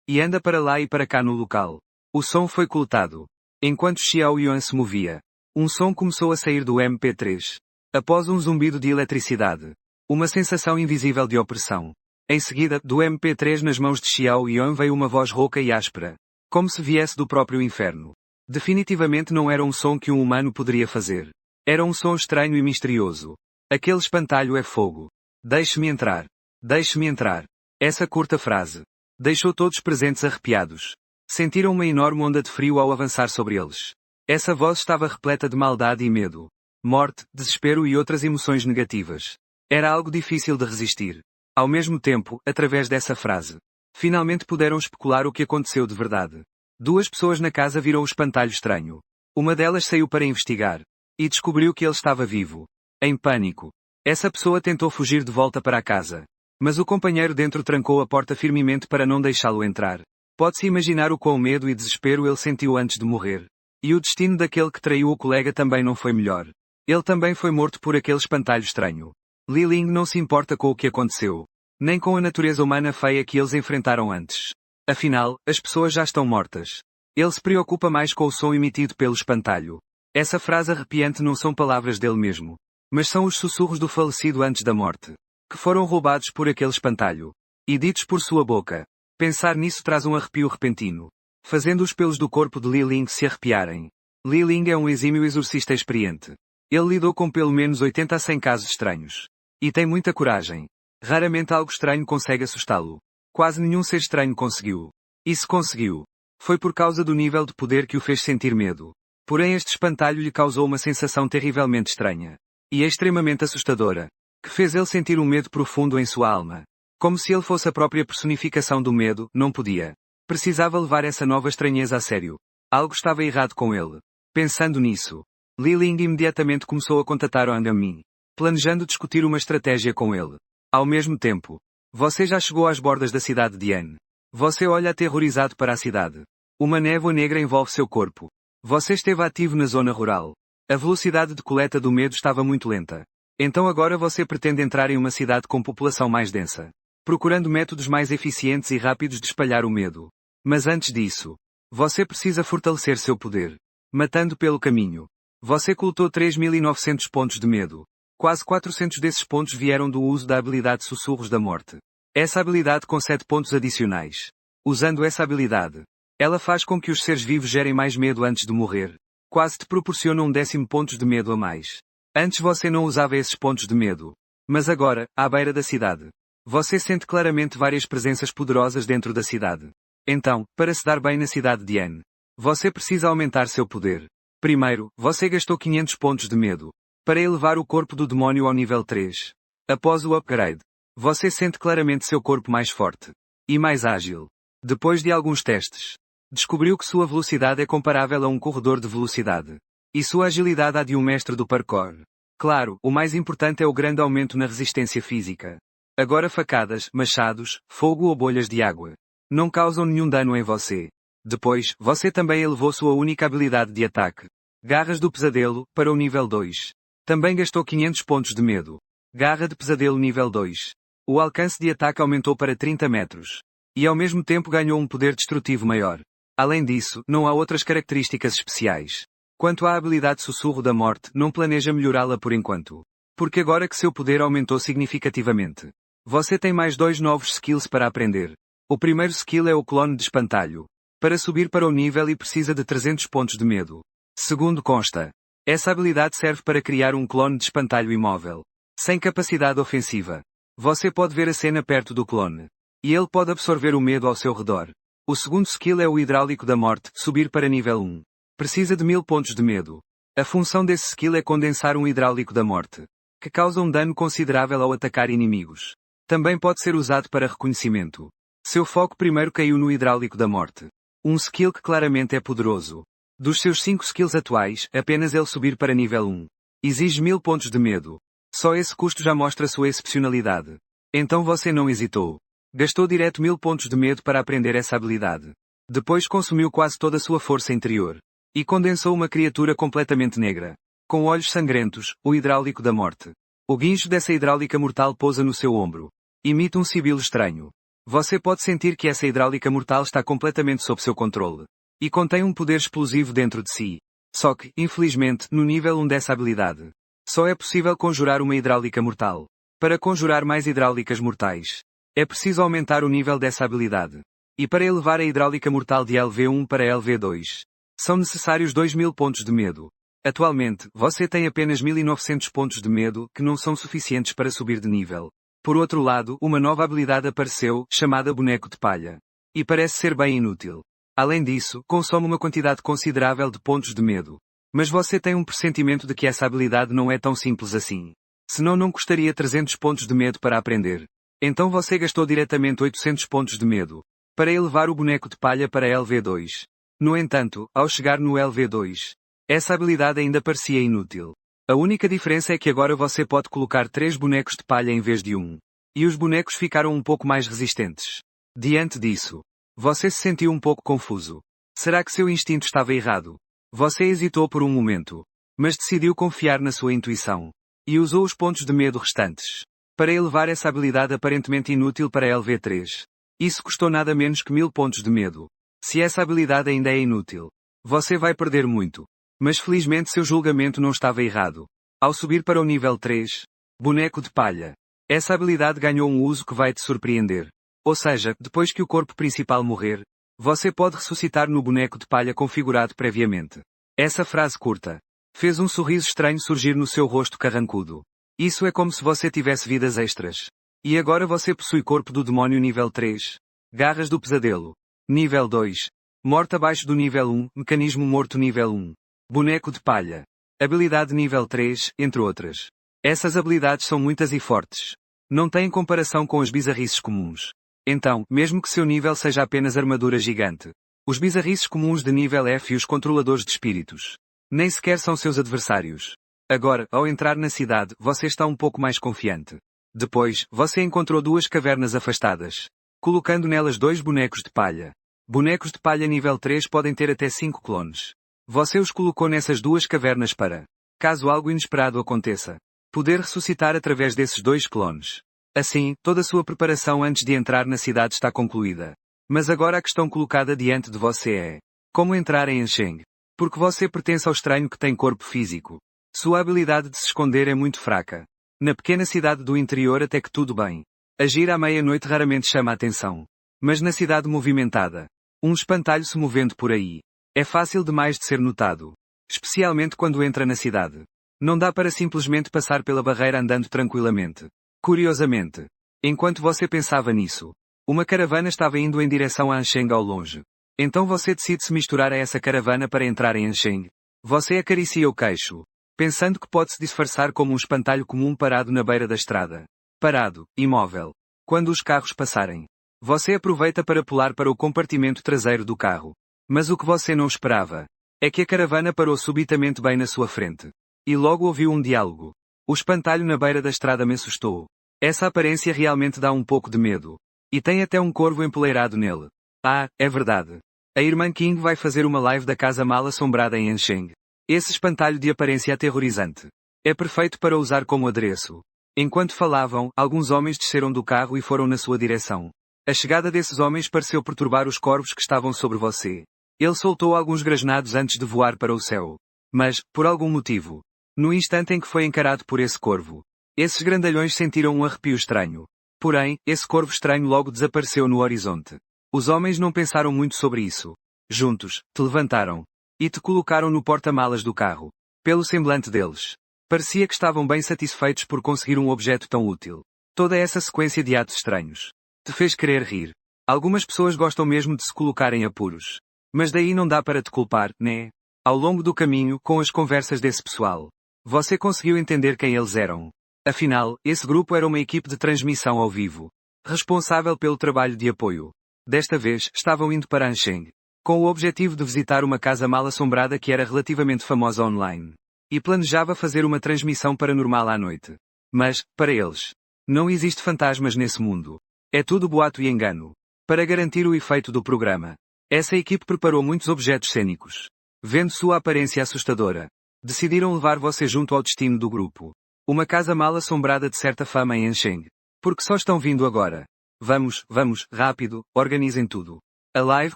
Speaker 1: E anda para lá e para cá no local. O som foi coletado. Enquanto Xiao Yuan se movia, um som começou a sair do MP3. Após um zumbido de eletricidade. Uma sensação invisível de opressão. Em seguida, do MP3 nas mãos de Xiao Yuan veio uma voz rouca e áspera. Como se viesse do próprio inferno. Definitivamente não era um som que um humano poderia fazer. Era um som estranho e misterioso. Aquele espantalho é fogo. Deixe-me entrar. Deixe-me entrar. Essa curta frase deixou todos presentes arrepiados. Sentiram uma enorme onda de frio ao avançar sobre eles. Essa voz estava repleta de maldade e medo. Morte, desespero e outras emoções negativas. Era algo difícil de resistir. Ao mesmo tempo, através dessa frase, finalmente puderam especular o que aconteceu de verdade. 2 pessoas na casa viram o espantalho estranho. Uma delas saiu para investigar. E descobriu que ele estava vivo. Em pânico. Essa pessoa tentou fugir de volta para a casa. Mas o companheiro dentro trancou a porta firmemente para não deixá-lo entrar. Pode-se imaginar o quão medo e desespero ele sentiu antes de morrer. E o destino daquele que traiu o colega também não foi melhor. Ele também foi morto por aquele espantalho estranho. Li Ling não se importa com o que aconteceu. Nem com a natureza humana feia que eles enfrentaram antes. Afinal, as pessoas já estão mortas. Ele se preocupa mais com o som emitido pelo espantalho. Essa frase arrepiante não são palavras dele mesmo. Mas são os sussurros do falecido antes da morte. que foram roubados por aquele espantalho. E ditos por sua boca. Pensar nisso traz um arrepio repentino, fazendo os pelos do corpo de Li Ling se arrepiarem. Li Ling é um exímio exorcista experiente. Ele lidou com pelo menos 80 a 100 casos estranhos. E tem muita coragem. Raramente algo estranho consegue assustá-lo. Quase nenhum ser estranho conseguiu. E se conseguiu, foi por causa do nível de poder que o fez sentir medo. Porém este espantalho lhe causou uma sensação terrivelmente estranha. E extremamente assustadora, que fez ele sentir um medo profundo em sua alma. Como se ele fosse a própria personificação do medo, não podia. Precisava levar essa nova estranheza a sério. Algo estava errado com ele. Pensando nisso, Li Ling imediatamente começou a contatar Wang Min, planejando discutir uma estratégia com ele. Ao mesmo tempo, você já chegou às bordas da cidade de Yan. Você olha aterrorizado para a cidade. Uma névoa negra envolve seu corpo. Você esteve ativo na zona rural. A velocidade de coleta do medo estava muito lenta. Então agora você pretende entrar em uma cidade com população mais densa, procurando métodos mais eficientes e rápidos de espalhar o medo. Mas antes disso, você precisa fortalecer seu poder. Matando pelo caminho. Você coletou 3.900 pontos de medo. Quase 400 desses pontos vieram do uso da habilidade Sussurros da Morte. Essa habilidade concede pontos adicionais. Usando essa habilidade, ela faz com que os seres vivos gerem mais medo antes de morrer. Quase te proporciona 10 pontos de medo a mais. Antes você não usava esses pontos de medo. Mas agora, à beira da cidade, você sente claramente várias presenças poderosas dentro da cidade. Então, para se dar bem na cidade de Yan, você precisa aumentar seu poder. Primeiro, você gastou 500 pontos de medo para elevar o corpo do demónio ao nível 3. Após o upgrade, você sente claramente seu corpo mais forte e mais ágil. Depois de alguns testes, descobriu que sua velocidade é comparável a um corredor de velocidade. E sua agilidade à de um mestre do parkour. Claro, o mais importante é o grande aumento na resistência física. Agora facadas, machados, fogo ou bolhas de água não causam nenhum dano em você. Depois, você também elevou sua única habilidade de ataque, Garras do Pesadelo, para o nível 2. Também gastou 500 pontos de medo. Garra de Pesadelo nível 2. O alcance de ataque aumentou para 30 metros. E ao mesmo tempo ganhou um poder destrutivo maior. Além disso, não há outras características especiais. Quanto à habilidade Sussurro da Morte, não planeja melhorá-la por enquanto. Porque agora que seu poder aumentou significativamente, você tem mais 2 novos skills para aprender. O primeiro skill é o Clone de Espantalho. Para subir para o nível e precisa de 300 pontos de medo. Segundo consta, essa habilidade serve para criar um clone de espantalho imóvel, sem capacidade ofensiva. Você pode ver a cena perto do clone. E ele pode absorver o medo ao seu redor. O segundo skill é o Hidráulico da Morte, subir para nível 1. Precisa de 1000 pontos de medo. A função desse skill é condensar um Hidráulico da Morte, que causa um dano considerável ao atacar inimigos. Também pode ser usado para reconhecimento. Seu foco primeiro caiu no Hidráulico da Morte. Um skill que claramente é poderoso. Dos seus 5 skills atuais, apenas ele subir para nível 1. Exige 1000 pontos de medo. Só esse custo já mostra sua excepcionalidade. Então você não hesitou. Gastou direto 1000 pontos de medo para aprender essa habilidade. Depois consumiu quase toda a sua força interior. E condensou uma criatura completamente negra. Com olhos sangrentos, o Hidráulico da Morte. O guincho dessa hidráulica mortal pousa no seu ombro. Imita um sibilo estranho. Você pode sentir que essa hidráulica mortal está completamente sob seu controle. E contém um poder explosivo dentro de si. Só que, infelizmente, no nível 1 dessa habilidade, só é possível conjurar uma hidráulica mortal. Para conjurar mais hidráulicas mortais, é preciso aumentar o nível dessa habilidade. E para elevar a hidráulica mortal de LV1 para LV2, são necessários 2000 pontos de medo. Atualmente, você tem apenas 1900 pontos de medo que não são suficientes para subir de nível. Por outro lado, uma nova habilidade apareceu, chamada Boneco de Palha. E parece ser bem inútil. Além disso, consome uma quantidade considerável de pontos de medo. Mas você tem um pressentimento de que essa habilidade não é tão simples assim. Senão não custaria 300 pontos de medo para aprender. Então você gastou diretamente 800 pontos de medo para elevar o Boneco de Palha para LV2. No entanto, ao chegar no LV2, essa habilidade ainda parecia inútil. A única diferença é que agora você pode colocar 3 bonecos de palha em vez de 1. E os bonecos ficaram um pouco mais resistentes. Diante disso, você se sentiu um pouco confuso. Será que seu instinto estava errado? Você hesitou por um momento, mas decidiu confiar na sua intuição. E usou os pontos de medo restantes para elevar essa habilidade aparentemente inútil para LV3. Isso custou nada menos que 1000 pontos de medo. Se essa habilidade ainda é inútil, você vai perder muito. Mas felizmente seu julgamento não estava errado. Ao subir para o nível 3, Boneco de Palha, Essa habilidade ganhou um uso que vai te surpreender. Ou seja, depois que o corpo principal morrer, você pode ressuscitar no boneco de palha configurado previamente. Essa frase curta fez um sorriso estranho surgir no seu rosto carrancudo. Isso é como se você tivesse vidas extras. E agora você possui corpo do demônio nível 3. Garras do pesadelo. Nível 2. Morte abaixo do nível 1, mecanismo morto nível 1. Boneco de palha. Habilidade nível 3, entre outras. Essas habilidades são muitas e fortes. Não têm comparação com as bizarrices comuns. Então, mesmo que seu nível seja apenas armadura gigante, os bizarrices comuns de nível F e os controladores de espíritos nem sequer são seus adversários. Agora, ao entrar na cidade, você está um pouco mais confiante. Depois, você encontrou duas cavernas afastadas, colocando nelas dois bonecos de palha. Bonecos de palha nível 3 podem ter até 5 clones. Você os colocou nessas duas cavernas para, caso algo inesperado aconteça, poder ressuscitar através desses dois clones. Assim, toda a sua preparação antes de entrar na cidade está concluída. Mas agora a questão colocada diante de você é: como entrar em Ansheng? Porque você pertence ao estranho que tem corpo físico. Sua habilidade de se esconder é muito fraca. Na pequena cidade do interior até que tudo bem. Agir à meia-noite raramente chama a atenção. Mas na cidade movimentada, um espantalho se movendo por aí, é fácil demais de ser notado. Especialmente quando entra na cidade. Não dá para simplesmente passar pela barreira andando tranquilamente. Curiosamente, enquanto você pensava nisso, uma caravana estava indo em direção a Ansheng ao longe. Então você decide se misturar a essa caravana para entrar em Ansheng. Você acaricia o queixo, pensando que pode se disfarçar como um espantalho comum parado na beira da estrada. Parado, imóvel. Quando os carros passarem, você aproveita para pular para o compartimento traseiro do carro. Mas o que você não esperava é que a caravana parou subitamente bem na sua frente. E logo ouviu um diálogo. O espantalho na beira da estrada me assustou. Essa aparência realmente dá um pouco de medo. E tem até um corvo empoleirado nele. Ah, é verdade. A irmã King vai fazer uma live da casa mal assombrada em Ansheng. Esse espantalho de aparência aterrorizante é perfeito para usar como adereço. Enquanto falavam, alguns homens desceram do carro e foram na sua direção. A chegada desses homens pareceu perturbar os corvos que estavam sobre você. Ele soltou alguns grasnados antes de voar para o céu. Mas, por algum motivo, no instante em que foi encarado por esse corvo, esses grandalhões sentiram um arrepio estranho. Porém, esse corvo estranho logo desapareceu no horizonte. Os homens não pensaram muito sobre isso. Juntos, te levantaram e te colocaram no porta-malas do carro. Pelo semblante deles, parecia que estavam bem satisfeitos por conseguir um objeto tão útil. Toda essa sequência de atos estranhos te fez querer rir. Algumas pessoas gostam mesmo de se colocar em apuros. Mas daí não dá para te culpar, né? Ao longo do caminho, com as conversas desse pessoal, você conseguiu entender quem eles eram. Afinal, esse grupo era uma equipe de transmissão ao vivo, responsável pelo trabalho de apoio. Desta vez, estavam indo para Ansheng, com o objetivo de visitar uma casa mal assombrada que era relativamente famosa online. E planejava fazer uma transmissão paranormal à noite. Mas, para eles, não existe fantasmas nesse mundo. É tudo boato e engano. Para garantir o efeito do programa, essa equipe preparou muitos objetos cênicos. Vendo sua aparência assustadora, decidiram levar você junto ao destino do grupo. Uma casa mal assombrada de certa fama em Ansheng. Porque só estão vindo agora. Vamos, rápido, organizem tudo. A live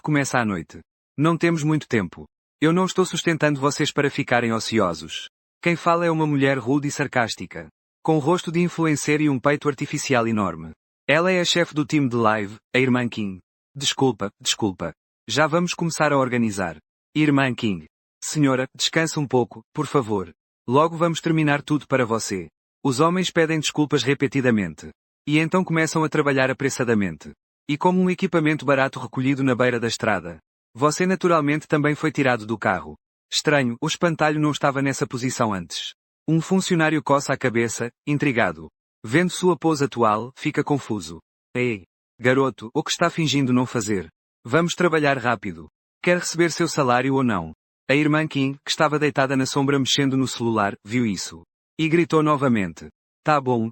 Speaker 1: começa à noite. Não temos muito tempo. Eu não estou sustentando vocês para ficarem ociosos. Quem fala é uma mulher rude e sarcástica, com um rosto de influencer e um peito artificial enorme. Ela é a chefe do time de live, a irmã King. Desculpa. Já vamos começar a organizar. Irmã King. Senhora, descansa um pouco, por favor. Logo vamos terminar tudo para você. Os homens pedem desculpas repetidamente. E então começam a trabalhar apressadamente. E como um equipamento barato recolhido na beira da estrada, você naturalmente também foi tirado do carro. Estranho, o espantalho não estava nessa posição antes. Um funcionário coça a cabeça, intrigado. Vendo sua pose atual, fica confuso. Ei, garoto, o que está fingindo não fazer? Vamos trabalhar rápido. Quer receber seu salário ou não? A irmã King, que estava deitada na sombra mexendo no celular, viu isso. E gritou novamente. Tá bom.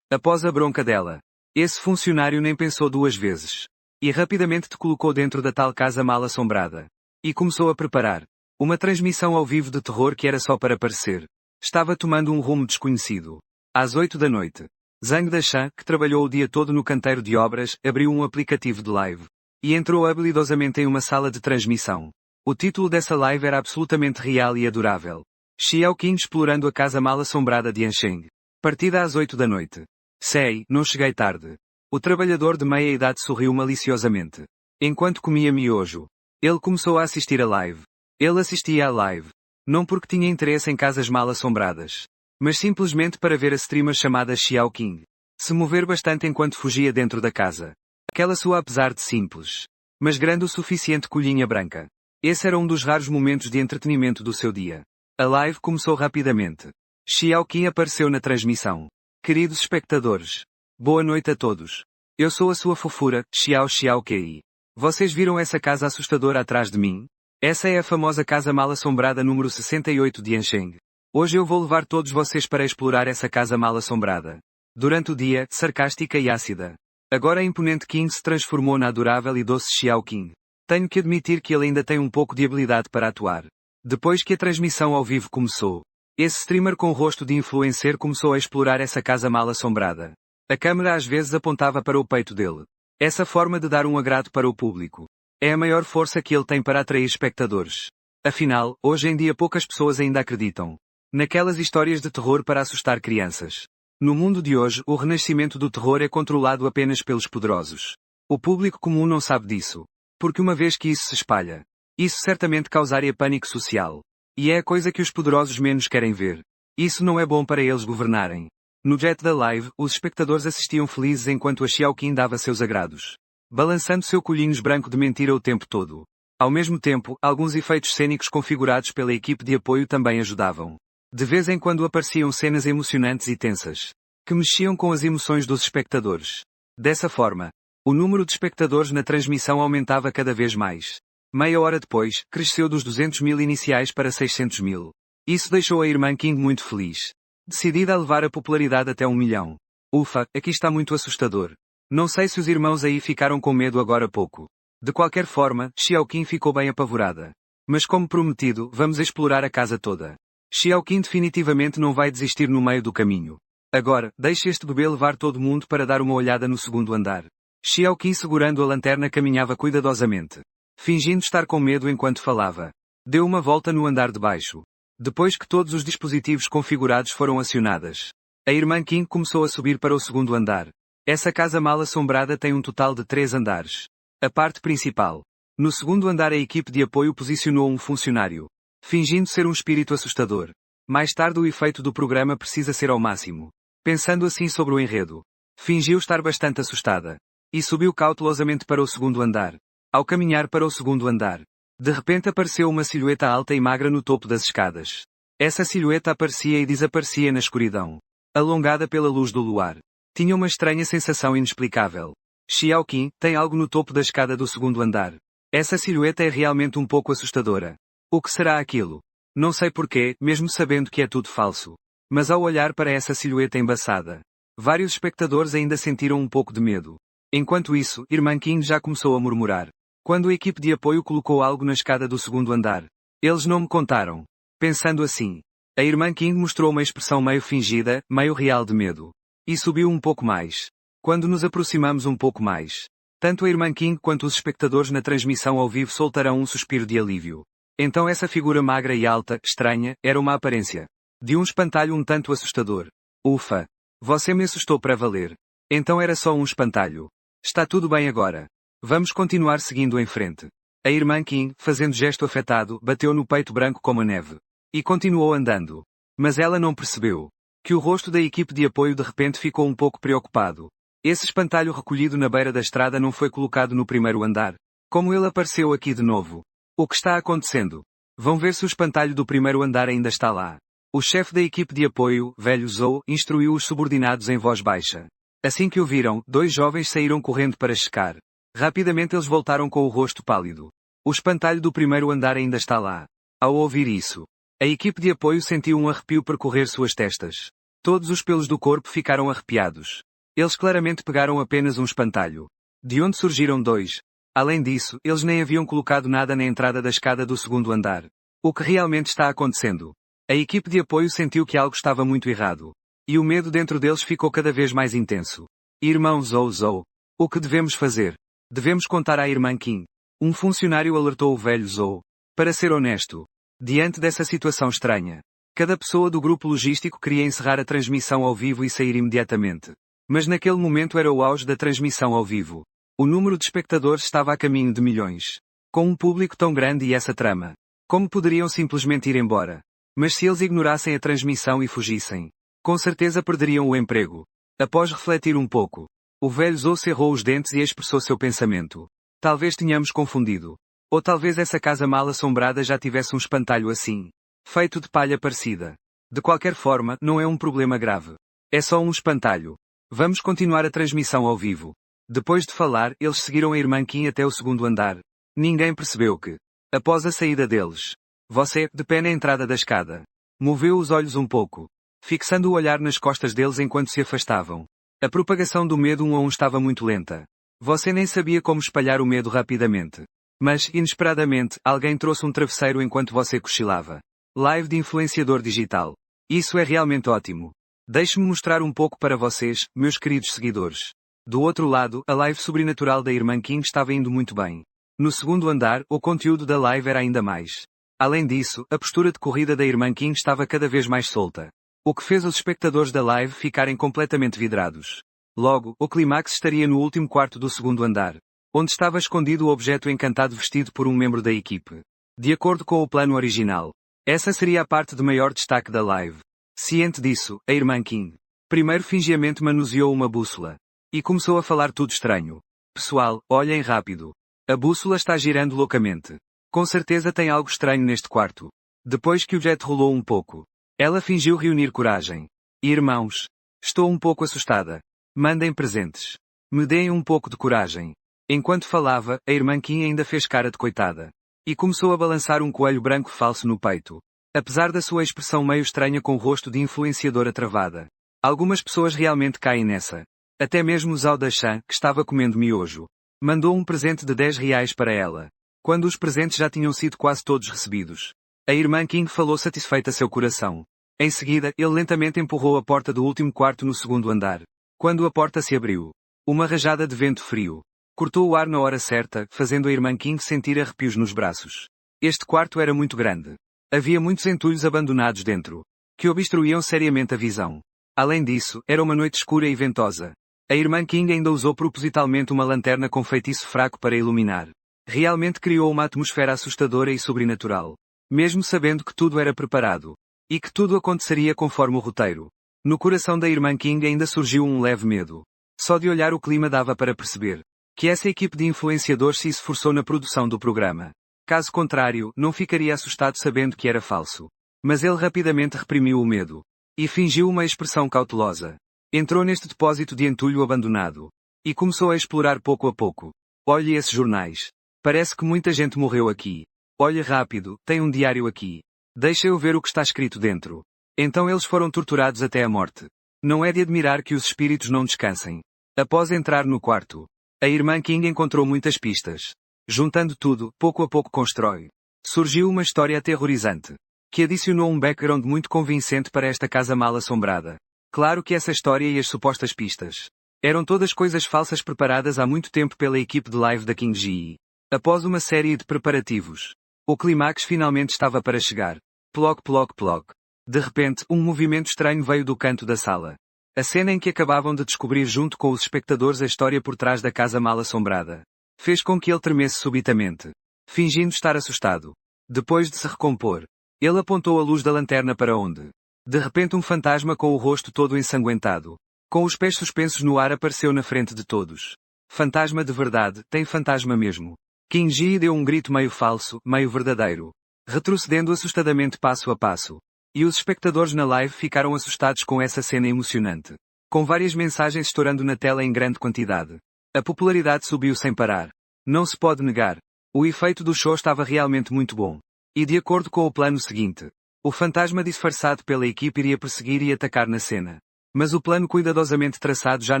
Speaker 1: Após a bronca dela, esse funcionário nem pensou duas vezes. E rapidamente te colocou dentro da tal casa mal assombrada. E começou a preparar uma transmissão ao vivo de terror que era só para parecer. Estava tomando um rumo desconhecido. Às 8 da noite, Zhang Dashan, que trabalhou o dia todo no canteiro de obras, abriu um aplicativo de live. E entrou habilidosamente em uma sala de transmissão. O título dessa live era absolutamente real e adorável. Xiao Qing explorando a casa mal assombrada de Ansheng. Partida às 8 da noite. Sei, não cheguei tarde. O trabalhador de meia-idade sorriu maliciosamente. Enquanto comia miojo, ele começou a assistir a live. Ele assistia à live. Não porque tinha interesse em casas mal assombradas, mas simplesmente para ver a streamer chamada Xiao King se mover bastante enquanto fugia dentro da casa. Aquela sua apesar de simples, mas grande o suficiente colhinha branca. Esse era um dos raros momentos de entretenimento do seu dia. A live começou rapidamente. Xiao King apareceu na transmissão. Queridos espectadores, boa noite a todos. Eu sou a sua fofura, Xiao Kei. Vocês viram essa casa assustadora atrás de mim? Essa é a famosa casa mal assombrada número 68 de Ansheng. Hoje eu vou levar todos vocês para explorar essa casa mal assombrada. Durante o dia, sarcástica e ácida. Agora a imponente King se transformou na adorável e doce Xiao King. Tenho que admitir que ele ainda tem um pouco de habilidade para atuar. Depois que a transmissão ao vivo começou, esse streamer com rosto de influencer começou a explorar essa casa mal assombrada. A câmera às vezes apontava para o peito dele. Essa forma de dar um agrado para o público é a maior força que ele tem para atrair espectadores. Afinal, hoje em dia poucas pessoas ainda acreditam naquelas histórias de terror para assustar crianças. No mundo de hoje, o renascimento do terror é controlado apenas pelos poderosos. O público comum não sabe disso. Porque uma vez que isso se espalha, isso certamente causaria pânico social. E é a coisa que os poderosos menos querem ver. Isso não é bom para eles governarem. No jet da live, os espectadores assistiam felizes enquanto a Xiao King dava seus agrados, balançando seu colhinhos branco de mentira o tempo todo. Ao mesmo tempo, alguns efeitos cênicos configurados pela equipe de apoio também ajudavam. De vez em quando apareciam cenas emocionantes e tensas, que mexiam com as emoções dos espectadores. Dessa forma, o número de espectadores na transmissão aumentava cada vez mais. Meia hora depois, cresceu dos 200 mil iniciais para 600 mil. Isso deixou a irmã King muito feliz. Decidida a levar a popularidade até 1 milhão. Ufa, aqui está muito assustador. Não sei se os irmãos aí ficaram com medo agora há pouco. De qualquer forma, Xiao King ficou bem apavorada. Mas como prometido, vamos explorar a casa toda. Xiao King definitivamente não vai desistir no meio do caminho. Agora, deixe este bebê levar todo mundo para dar uma olhada no segundo andar. Xiao King segurando a lanterna caminhava cuidadosamente, fingindo estar com medo enquanto falava. Deu uma volta no andar de baixo. Depois que todos os dispositivos configurados foram acionadas, a irmã King começou a subir para o segundo andar. Essa casa mal assombrada tem um total de 3 andares. A parte principal. No segundo andar a equipe de apoio posicionou um funcionário, fingindo ser um espírito assustador. Mais tarde o efeito do programa precisa ser ao máximo. Pensando assim sobre o enredo, fingiu estar bastante assustada. E subiu cautelosamente para o segundo andar. Ao caminhar para o segundo andar, de repente apareceu uma silhueta alta e magra no topo das escadas. Essa silhueta aparecia e desaparecia na escuridão, alongada pela luz do luar. Tinha uma estranha sensação inexplicável. Xiao King, tem algo no topo da escada do segundo andar. Essa silhueta é realmente um pouco assustadora. O que será aquilo? Não sei porquê, mesmo sabendo que é tudo falso. Mas ao olhar para essa silhueta embaçada, vários espectadores ainda sentiram um pouco de medo. Enquanto isso, irmã King já começou a murmurar. Quando a equipe de apoio colocou algo na escada do segundo andar, eles não me contaram. Pensando assim, a irmã King mostrou uma expressão meio fingida, meio real de medo. E subiu um pouco mais. Quando nos aproximamos um pouco mais, tanto a irmã King quanto os espectadores na transmissão ao vivo soltarão um suspiro de alívio. Então essa figura magra e alta, estranha, era uma aparência de um espantalho um tanto assustador. Ufa! Você me assustou para valer. Então era só um espantalho. Está tudo bem agora. Vamos continuar seguindo em frente. A irmã King, fazendo gesto afetado, bateu no peito branco como a neve. E continuou andando. Mas ela não percebeu que o rosto da equipe de apoio de repente ficou um pouco preocupado. Esse espantalho recolhido na beira da estrada não foi colocado no primeiro andar. Como ele apareceu aqui de novo? O que está acontecendo? Vão ver se o espantalho do primeiro andar ainda está lá. O chefe da equipe de apoio, velho Zhou, instruiu os subordinados em voz baixa. Assim que o viram, 2 jovens saíram correndo para checar. Rapidamente eles voltaram com o rosto pálido. O espantalho do primeiro andar ainda está lá. Ao ouvir isso, a equipe de apoio sentiu um arrepio percorrer suas testas. Todos os pelos do corpo ficaram arrepiados. Eles claramente pegaram apenas um espantalho. De onde surgiram 2? Além disso, eles nem haviam colocado nada na entrada da escada do segundo andar. O que realmente está acontecendo? A equipe de apoio sentiu que algo estava muito errado. E o medo dentro deles ficou cada vez mais intenso. Irmão Zhou, o que devemos fazer? Devemos contar à irmã King. Um funcionário alertou o velho Zhou. Para ser honesto, diante dessa situação estranha, cada pessoa do grupo logístico queria encerrar a transmissão ao vivo e sair imediatamente. Mas naquele momento era o auge da transmissão ao vivo. O número de espectadores estava a caminho de milhões. Com um público tão grande e essa trama. Como poderiam simplesmente ir embora? Mas se eles ignorassem a transmissão e fugissem, com certeza perderiam o emprego. Após refletir um pouco, o velho Zou cerrou os dentes e expressou seu pensamento. Talvez tenhamos confundido. Ou talvez essa casa mal assombrada já tivesse um espantalho assim, feito de palha parecida. De qualquer forma, não é um problema grave. É só um espantalho. Vamos continuar a transmissão ao vivo. Depois de falar, eles seguiram a irmã Kim até o segundo andar. Ninguém percebeu que, após a saída deles, você, de pé na entrada da escada, moveu os olhos um pouco, fixando o olhar nas costas deles enquanto se afastavam. A propagação do medo um a um estava muito lenta. Você nem sabia como espalhar o medo rapidamente. Mas, inesperadamente, alguém trouxe um travesseiro enquanto você cochilava. Live de influenciador digital. Isso é realmente ótimo. Deixe-me mostrar um pouco para vocês, meus queridos seguidores. Do outro lado, a live sobrenatural da irmã Kim estava indo muito bem. No segundo andar, o conteúdo da live era ainda mais. Além disso, a postura de corrida da irmã Kim estava cada vez mais solta. O que fez os espectadores da live ficarem completamente vidrados. Logo, o clímax estaria no último quarto do segundo andar, onde estava escondido o objeto encantado vestido por um membro da equipe. De acordo com o plano original, essa seria a parte de maior destaque da live. Ciente disso, a irmã Kim primeiro fingiamente manuseou uma bússola. E começou a falar tudo estranho. Pessoal, olhem rápido. A bússola está girando loucamente. Com certeza tem algo estranho neste quarto. Depois que o jet rolou um pouco, ela fingiu reunir coragem. Irmãos, estou um pouco assustada. Mandem presentes. Me deem um pouco de coragem. Enquanto falava, a irmã Kim ainda fez cara de coitada. E começou a balançar um coelho branco falso no peito. Apesar da sua expressão meio estranha com o rosto de influenciadora travada. Algumas pessoas realmente caem nessa. Até mesmo Zhao Dashan, que estava comendo miojo, mandou um presente de R$ 10 para ela. Quando os presentes já tinham sido quase todos recebidos. A irmã Kim falou satisfeita seu coração. Em seguida, ele lentamente empurrou a porta do último quarto no segundo andar. Quando a porta se abriu, uma rajada de vento frio cortou o ar na hora certa, fazendo a irmã Kim sentir arrepios nos braços. Este quarto era muito grande. Havia muitos entulhos abandonados dentro, que obstruíam seriamente a visão. Além disso, era uma noite escura e ventosa. A irmã Kim ainda usou propositalmente uma lanterna com feitiço fraco para iluminar. Realmente criou uma atmosfera assustadora e sobrenatural. Mesmo sabendo que tudo era preparado. E que tudo aconteceria conforme o roteiro. No coração da irmã Kim ainda surgiu um leve medo. Só de olhar o clima dava para perceber que essa equipe de influenciadores se esforçou na produção do programa. Caso contrário, não ficaria assustado sabendo que era falso. Mas ele rapidamente reprimiu o medo. E fingiu uma expressão cautelosa. Entrou neste depósito de entulho abandonado. E começou a explorar pouco a pouco. Olhe esses jornais. Parece que muita gente morreu aqui. Olhe rápido, tem um diário aqui. Deixa eu ver o que está escrito dentro. Então eles foram torturados até a morte. Não é de admirar que os espíritos não descansem. Após entrar no quarto, a irmã Kim encontrou muitas pistas. Juntando tudo, pouco a pouco constrói. Surgiu uma história aterrorizante, que adicionou um background muito convincente para esta casa mal assombrada. Claro que essa história e as supostas pistas eram todas coisas falsas preparadas há muito tempo pela equipe de live da King Ji. Após uma série de preparativos, o clímax finalmente estava para chegar. Ploc ploc ploc. De repente, um movimento estranho veio do canto da sala. A cena em que acabavam de descobrir junto com os espectadores a história por trás da casa mal assombrada fez com que ele tremesse subitamente, fingindo estar assustado. Depois de se recompor, ele apontou a luz da lanterna para onde, de repente, um fantasma com o rosto todo ensanguentado, com os pés suspensos no ar, apareceu na frente de todos. Fantasma de verdade, tem fantasma mesmo. King Ji deu um grito meio falso, meio verdadeiro, retrocedendo assustadamente passo a passo. E os espectadores na live ficaram assustados com essa cena emocionante. Com várias mensagens estourando na tela em grande quantidade. A popularidade subiu sem parar. Não se pode negar. O efeito do show estava realmente muito bom. E de acordo com o plano seguinte, o fantasma disfarçado pela equipe iria perseguir e atacar na cena. Mas o plano cuidadosamente traçado já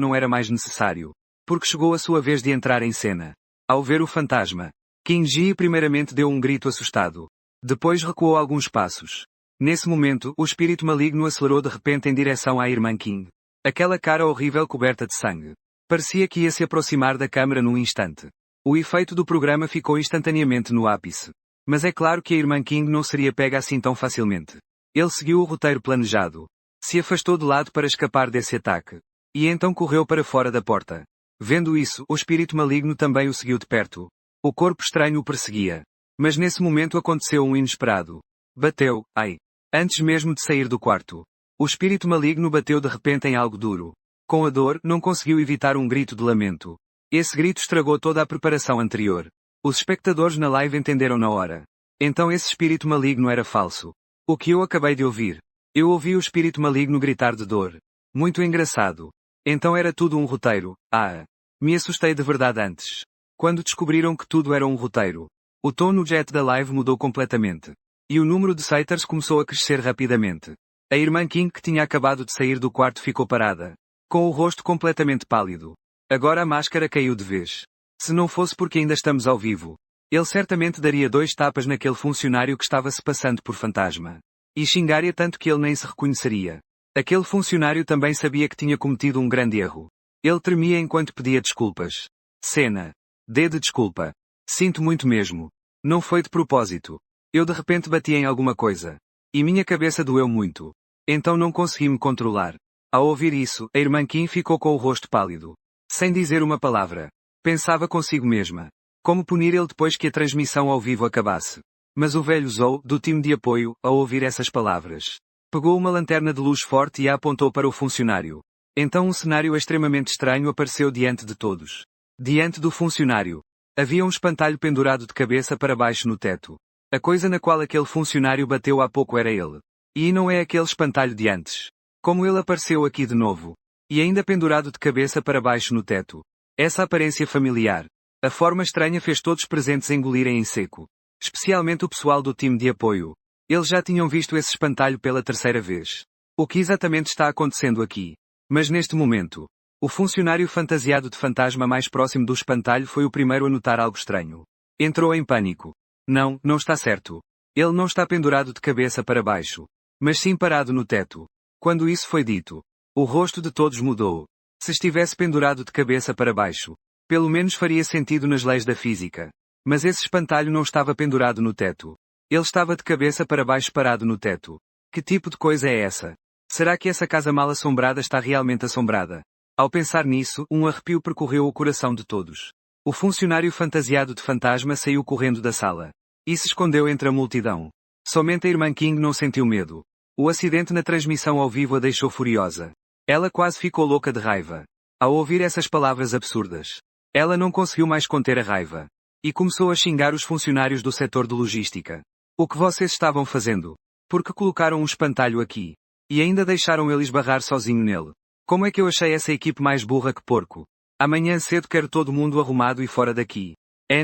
Speaker 1: não era mais necessário. Porque chegou a sua vez de entrar em cena. Ao ver o fantasma, King Ji primeiramente deu um grito assustado. Depois recuou alguns passos. Nesse momento, o espírito maligno acelerou de repente em direção à irmã Kim. Aquela cara horrível coberta de sangue. Parecia que ia se aproximar da câmara num instante. O efeito do programa ficou instantaneamente no ápice. Mas é claro que a irmã Kim não seria pega assim tão facilmente. Ele seguiu o roteiro planejado. Se afastou de lado para escapar desse ataque. E então correu para fora da porta. Vendo isso, o espírito maligno também o seguiu de perto. O corpo estranho o perseguia. Mas nesse momento aconteceu um inesperado. Bateu, ai! Antes mesmo de sair do quarto. O espírito maligno bateu de repente em algo duro. Com a dor, não conseguiu evitar um grito de lamento. Esse grito estragou toda a preparação anterior. Os espectadores na live entenderam na hora. Então esse espírito maligno era falso. O que eu acabei de ouvir? Eu ouvi o espírito maligno gritar de dor. Muito engraçado. Então era tudo um roteiro. Me assustei de verdade antes. Quando descobriram que tudo era um roteiro. O tom no chat da live mudou completamente. E o número de haters começou a crescer rapidamente. A irmã King que tinha acabado de sair do quarto ficou parada. Com o rosto completamente pálido. Agora a máscara caiu de vez. Se não fosse porque ainda estamos ao vivo. Ele certamente daria 2 tapas naquele funcionário que estava se passando por fantasma. E xingaria tanto que ele nem se reconheceria. Aquele funcionário também sabia que tinha cometido um grande erro. Ele tremia enquanto pedia desculpas. Cena. Dê de desculpa. Sinto muito mesmo. Não foi de propósito. Eu de repente bati em alguma coisa. E minha cabeça doeu muito. Então não consegui me controlar. Ao ouvir isso, a irmã Kim ficou com o rosto pálido. Sem dizer uma palavra. Pensava consigo mesma. Como punir ele depois que a transmissão ao vivo acabasse. Mas o velho Zou, do time de apoio, ao ouvir essas palavras, pegou uma lanterna de luz forte e a apontou para o funcionário. Então um cenário extremamente estranho apareceu diante de todos. Diante do funcionário. Havia um espantalho pendurado de cabeça para baixo no teto. A coisa na qual aquele funcionário bateu há pouco era ele. E não é aquele espantalho de antes. Como ele apareceu aqui de novo. E ainda pendurado de cabeça para baixo no teto. Essa aparência familiar. A forma estranha fez todos presentes engolirem em seco. Especialmente o pessoal do time de apoio. Eles já tinham visto esse espantalho pela 3ª vez. O que exatamente está acontecendo aqui? Mas neste momento, o funcionário fantasiado de fantasma mais próximo do espantalho foi o primeiro a notar algo estranho. Entrou em pânico. Não está certo. Ele não está pendurado de cabeça para baixo. Mas sim parado no teto. Quando isso foi dito, o rosto de todos mudou. Se estivesse pendurado de cabeça para baixo, pelo menos faria sentido nas leis da física. Mas esse espantalho não estava pendurado no teto. Ele estava de cabeça para baixo parado no teto. Que tipo de coisa é essa? Será que essa casa mal assombrada está realmente assombrada? Ao pensar nisso, um arrepio percorreu o coração de todos. O funcionário fantasiado de fantasma saiu correndo da sala. E se escondeu entre a multidão. Somente a irmã King não sentiu medo. O acidente na transmissão ao vivo a deixou furiosa. Ela quase ficou louca de raiva. Ao ouvir essas palavras absurdas. Ela não conseguiu mais conter a raiva. E começou a xingar os funcionários do setor de logística. O que vocês estavam fazendo? Por que colocaram um espantalho aqui? E ainda deixaram ele esbarrar sozinho nele. Como é que eu achei essa equipe mais burra que porco? Amanhã cedo quero todo mundo arrumado e fora daqui.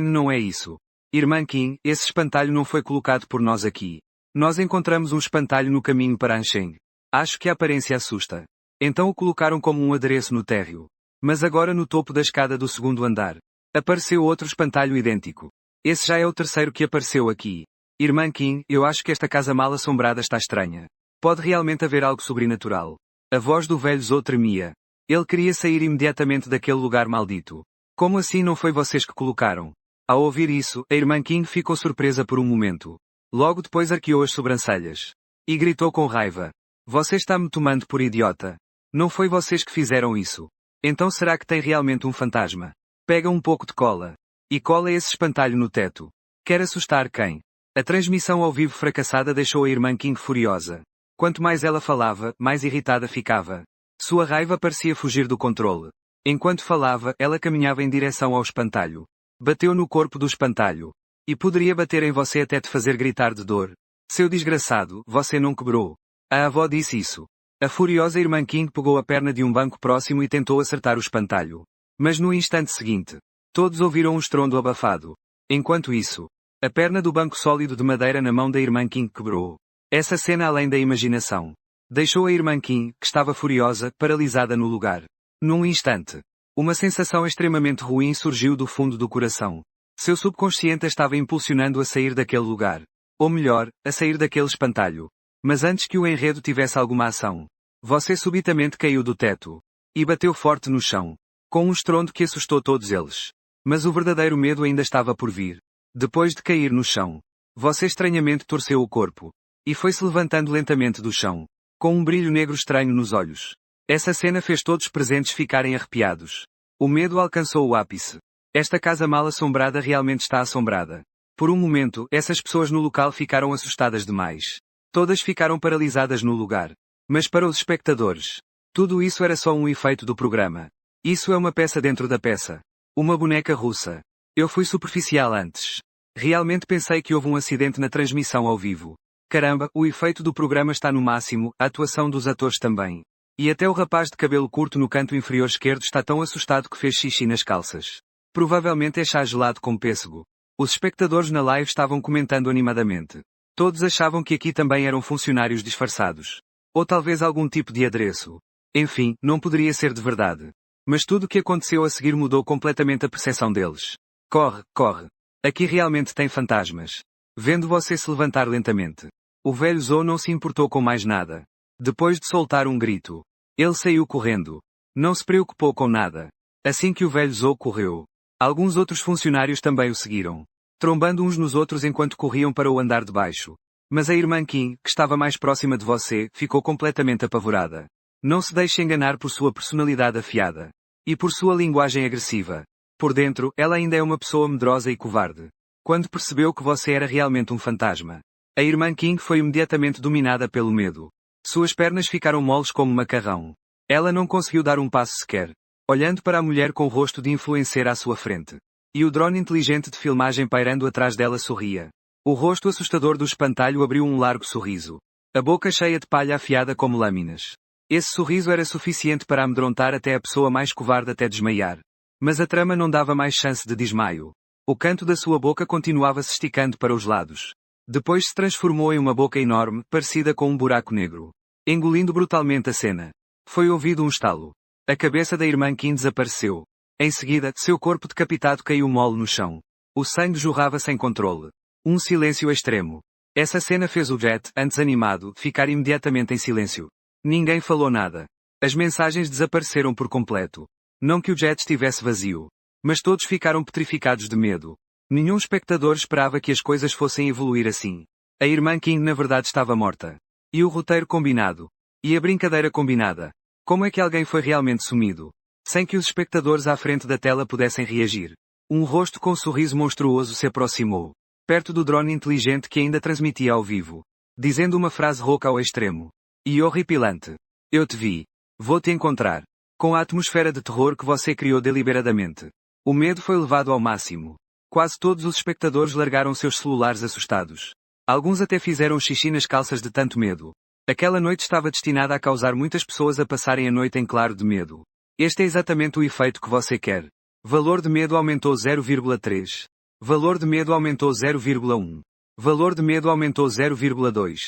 Speaker 1: Não é isso. Irmã Kim, esse espantalho não foi colocado por nós aqui. Nós encontramos um espantalho no caminho para Ansheng. Acho que a aparência assusta. Então o colocaram como um adereço no térreo. Mas agora no topo da escada do 2º andar. Apareceu outro espantalho idêntico. Esse já é o 3º que apareceu aqui. Irmã Kim, eu acho que esta casa mal assombrada está estranha. Pode realmente haver algo sobrenatural. A voz do velho Zou tremia. Ele queria sair imediatamente daquele lugar maldito. Como assim não foi vocês que colocaram? Ao ouvir isso, a irmã King ficou surpresa por um momento. Logo depois arqueou as sobrancelhas. E gritou com raiva. Você está me tomando por idiota. Não foi vocês que fizeram isso. Então será que tem realmente um fantasma? Pega um pouco de cola. E cola esse espantalho no teto. Quer assustar quem? A transmissão ao vivo fracassada deixou a irmã King furiosa. Quanto mais ela falava, mais irritada ficava. Sua raiva parecia fugir do controle. Enquanto falava, ela caminhava em direção ao espantalho. Bateu no corpo do espantalho. E poderia bater em você até te fazer gritar de dor. Seu desgraçado, você não quebrou. A avó disse isso. A furiosa irmã King pegou a perna de um banco próximo e tentou acertar o espantalho. Mas no instante seguinte, todos ouviram um estrondo abafado. Enquanto isso, a perna do banco sólido de madeira na mão da irmã King quebrou. Essa cena além da imaginação. Deixou a irmã King, que estava furiosa, paralisada no lugar. Num instante, uma sensação extremamente ruim surgiu do fundo do coração. Seu subconsciente a estava impulsionando a sair daquele lugar. Ou melhor, a sair daquele espantalho. Mas antes que o enredo tivesse alguma ação, você subitamente caiu do teto. E bateu forte no chão. Com um estrondo que assustou todos eles. Mas o verdadeiro medo ainda estava por vir. Depois de cair no chão, você estranhamente torceu o corpo. E foi-se levantando lentamente do chão. Com um brilho negro estranho nos olhos. Essa cena fez todos os presentes ficarem arrepiados. O medo alcançou o ápice. Esta casa mal assombrada realmente está assombrada. Por um momento, essas pessoas no local ficaram assustadas demais. Todas ficaram paralisadas no lugar. Mas para os espectadores, tudo isso era só um efeito do programa. Isso é uma peça dentro da peça. Uma boneca russa. Eu fui superficial antes. Realmente pensei que houve um acidente na transmissão ao vivo. Caramba, o efeito do programa está no máximo, a atuação dos atores também. E até o rapaz de cabelo curto no canto inferior esquerdo está tão assustado que fez xixi nas calças. Provavelmente é chá gelado com pêssego. Os espectadores na live estavam comentando animadamente. Todos achavam que aqui também eram funcionários disfarçados. Ou talvez algum tipo de adereço. Enfim, não poderia ser de verdade. Mas tudo o que aconteceu a seguir mudou completamente a percepção deles. Corre, corre. Aqui realmente tem fantasmas. Vendo você se levantar lentamente. O velho Zo não se importou com mais nada. Depois de soltar um grito, ele saiu correndo. Não se preocupou com nada. Assim que o velho Zo correu, alguns outros funcionários também o seguiram, trombando uns nos outros enquanto corriam para o andar de baixo. Mas a irmã Kim, que estava mais próxima de você, ficou completamente apavorada. Não se deixe enganar por sua personalidade afiada. E por sua linguagem agressiva. Por dentro, ela ainda é uma pessoa medrosa e covarde. Quando percebeu que você era realmente um fantasma, a irmã King foi imediatamente dominada pelo medo. Suas pernas ficaram moles como macarrão. Ela não conseguiu dar um passo sequer, olhando para a mulher com o rosto de influencer à sua frente. E o drone inteligente de filmagem pairando atrás dela sorria. O rosto assustador do espantalho abriu um largo sorriso. A boca cheia de palha afiada como lâminas. Esse sorriso era suficiente para amedrontar até a pessoa mais covarde até desmaiar. Mas a trama não dava mais chance de desmaio. O canto da sua boca continuava se esticando para os lados. Depois se transformou em uma boca enorme, parecida com um buraco negro. Engolindo brutalmente a cena. Foi ouvido um estalo. A cabeça da irmã Kim desapareceu. Em seguida, seu corpo decapitado caiu mole no chão. O sangue jorrava sem controle. Um silêncio extremo. Essa cena fez o Jet, antes animado, ficar imediatamente em silêncio. Ninguém falou nada. As mensagens desapareceram por completo. Não que o Jet estivesse vazio. Mas todos ficaram petrificados de medo. Nenhum espectador esperava que as coisas fossem evoluir assim. A irmã King na verdade estava morta. E o roteiro combinado. E a brincadeira combinada. Como é que alguém foi realmente sumido? Sem que os espectadores à frente da tela pudessem reagir. Um rosto com um sorriso monstruoso se aproximou. Perto do drone inteligente que ainda transmitia ao vivo. Dizendo uma frase rouca ao extremo. E horripilante. Eu te vi. Vou te encontrar. Com a atmosfera de terror que você criou deliberadamente. O medo foi levado ao máximo. Quase todos os espectadores largaram seus celulares assustados. Alguns até fizeram xixi nas calças de tanto medo. Aquela noite estava destinada a causar muitas pessoas a passarem a noite em claro de medo. Este é exatamente o efeito que você quer. Valor de medo aumentou 0,3. Valor de medo aumentou 0,1. Valor de medo aumentou 0,2.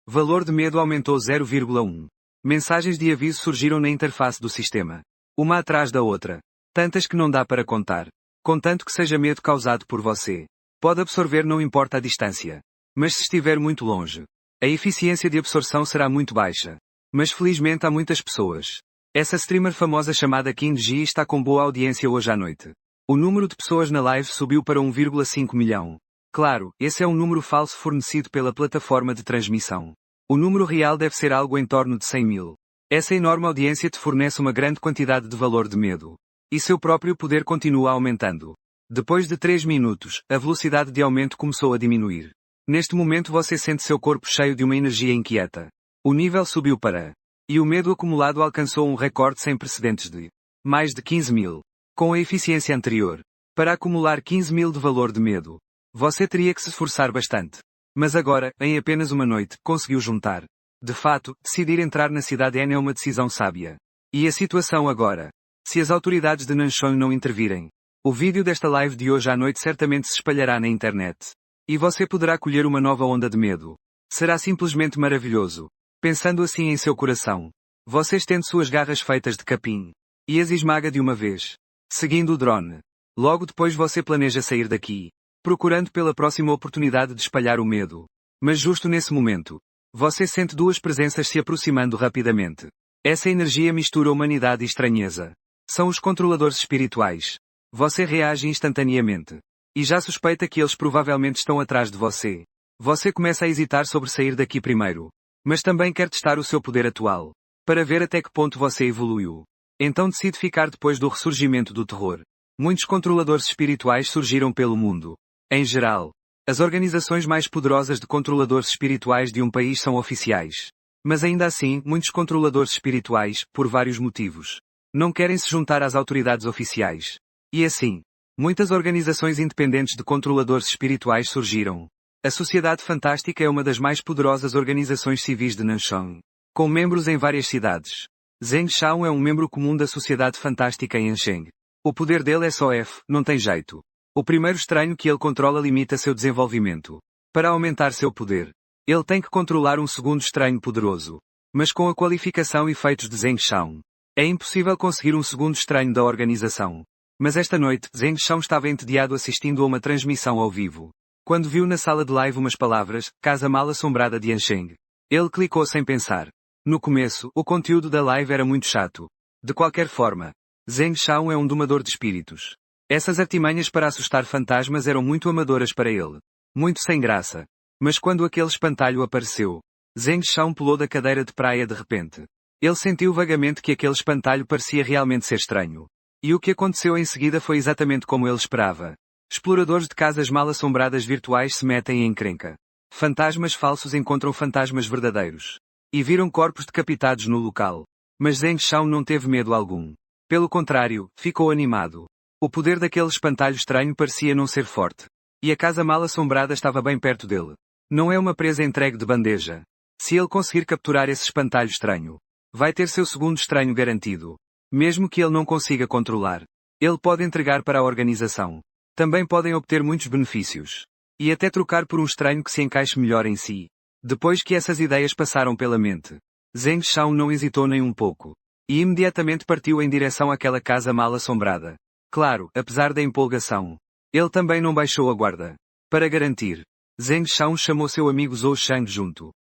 Speaker 1: Valor de medo aumentou 0,1. Mensagens de aviso surgiram na interface do sistema. Uma atrás da outra. Tantas que não dá para contar. Contanto que seja medo causado por você. Pode absorver não importa a distância. Mas se estiver muito longe, a eficiência de absorção será muito baixa. Mas felizmente há muitas pessoas. Essa streamer famosa chamada Kim Ji está com boa audiência hoje à noite. O número de pessoas na live subiu para 1,5 milhão. Claro, esse é um número falso fornecido pela plataforma de transmissão. O número real deve ser algo em torno de 100 mil. Essa enorme audiência te fornece uma grande quantidade de valor de medo. E seu próprio poder continua aumentando. Depois de 3 minutos, a velocidade de aumento começou a diminuir. Neste momento você sente seu corpo cheio de uma energia inquieta. O nível subiu para. E o medo acumulado alcançou um recorde sem precedentes de mais de 15 mil. Com a eficiência anterior. Para acumular 15 mil de valor de medo, você teria que se esforçar bastante. Mas agora, em apenas uma noite, conseguiu juntar. De fato, decidir entrar na cidade N é uma decisão sábia. E a situação agora? Se as autoridades de Nanchon não intervirem, o vídeo desta live de hoje à noite certamente se espalhará na internet. E você poderá colher uma nova onda de medo. Será simplesmente maravilhoso. Pensando assim em seu coração. Você estende suas garras feitas de capim. E as esmaga de uma vez. Seguindo o drone. Logo depois você planeja sair daqui. Procurando pela próxima oportunidade de espalhar o medo. Mas justo nesse momento, você sente duas presenças se aproximando rapidamente. Essa energia mistura humanidade e estranheza. São os controladores espirituais. Você reage instantaneamente. E já suspeita que eles provavelmente estão atrás de você. Você começa a hesitar sobre sair daqui primeiro. Mas também quer testar o seu poder atual. para ver até que ponto você evoluiu. Então decide ficar depois do ressurgimento do terror. Muitos controladores espirituais surgiram pelo mundo. Em geral, as organizações mais poderosas de controladores espirituais de um país são oficiais. Mas ainda assim, muitos controladores espirituais, por vários motivos, não querem se juntar às autoridades oficiais. E assim, muitas organizações independentes de controladores espirituais surgiram. A Sociedade Fantástica é uma das mais poderosas organizações civis de Nanchang, com membros em várias cidades. Zheng Shao é um membro comum da Sociedade Fantástica em Ansheng. O poder dele é só F, não tem jeito. O primeiro estranho que ele controla limita seu desenvolvimento. Para aumentar seu poder, ele tem que controlar um segundo estranho poderoso. Mas com a qualificação e feitos de Zheng Shao, é impossível conseguir um segundo estranho da organização. Mas esta noite, Zheng Shao estava entediado assistindo a uma transmissão ao vivo. Quando viu na sala de live umas palavras, Casa Mal Assombrada de Ansheng, ele clicou sem pensar. No começo, o conteúdo da live era muito chato. De qualquer forma, Zheng Shao é um domador de espíritos. Essas artimanhas para assustar fantasmas eram muito amadoras para ele. Muito sem graça. Mas quando aquele espantalho apareceu, Zheng Shao pulou da cadeira de praia de repente. Ele sentiu vagamente que aquele espantalho parecia realmente ser estranho. E o que aconteceu em seguida foi exatamente como ele esperava. Exploradores de casas mal assombradas virtuais se metem em encrenca. Fantasmas falsos encontram fantasmas verdadeiros. E viram corpos decapitados no local. Mas Zheng Shao não teve medo algum. Pelo contrário, ficou animado. O poder daquele espantalho estranho parecia não ser forte. E a casa mal assombrada estava bem perto dele. Não é uma presa entregue de bandeja. Se ele conseguir capturar esse espantalho estranho, vai ter seu segundo estranho garantido. Mesmo que ele não consiga controlar, ele pode entregar para a organização. Também podem obter muitos benefícios. E até trocar por um estranho que se encaixe melhor em si. Depois que essas ideias passaram pela mente, Zheng Shao não hesitou nem um pouco. E imediatamente partiu em direção àquela casa mal assombrada. Claro, apesar da empolgação, ele também não baixou a guarda. Para garantir, Zheng Shao chamou seu amigo Zhou Shang junto.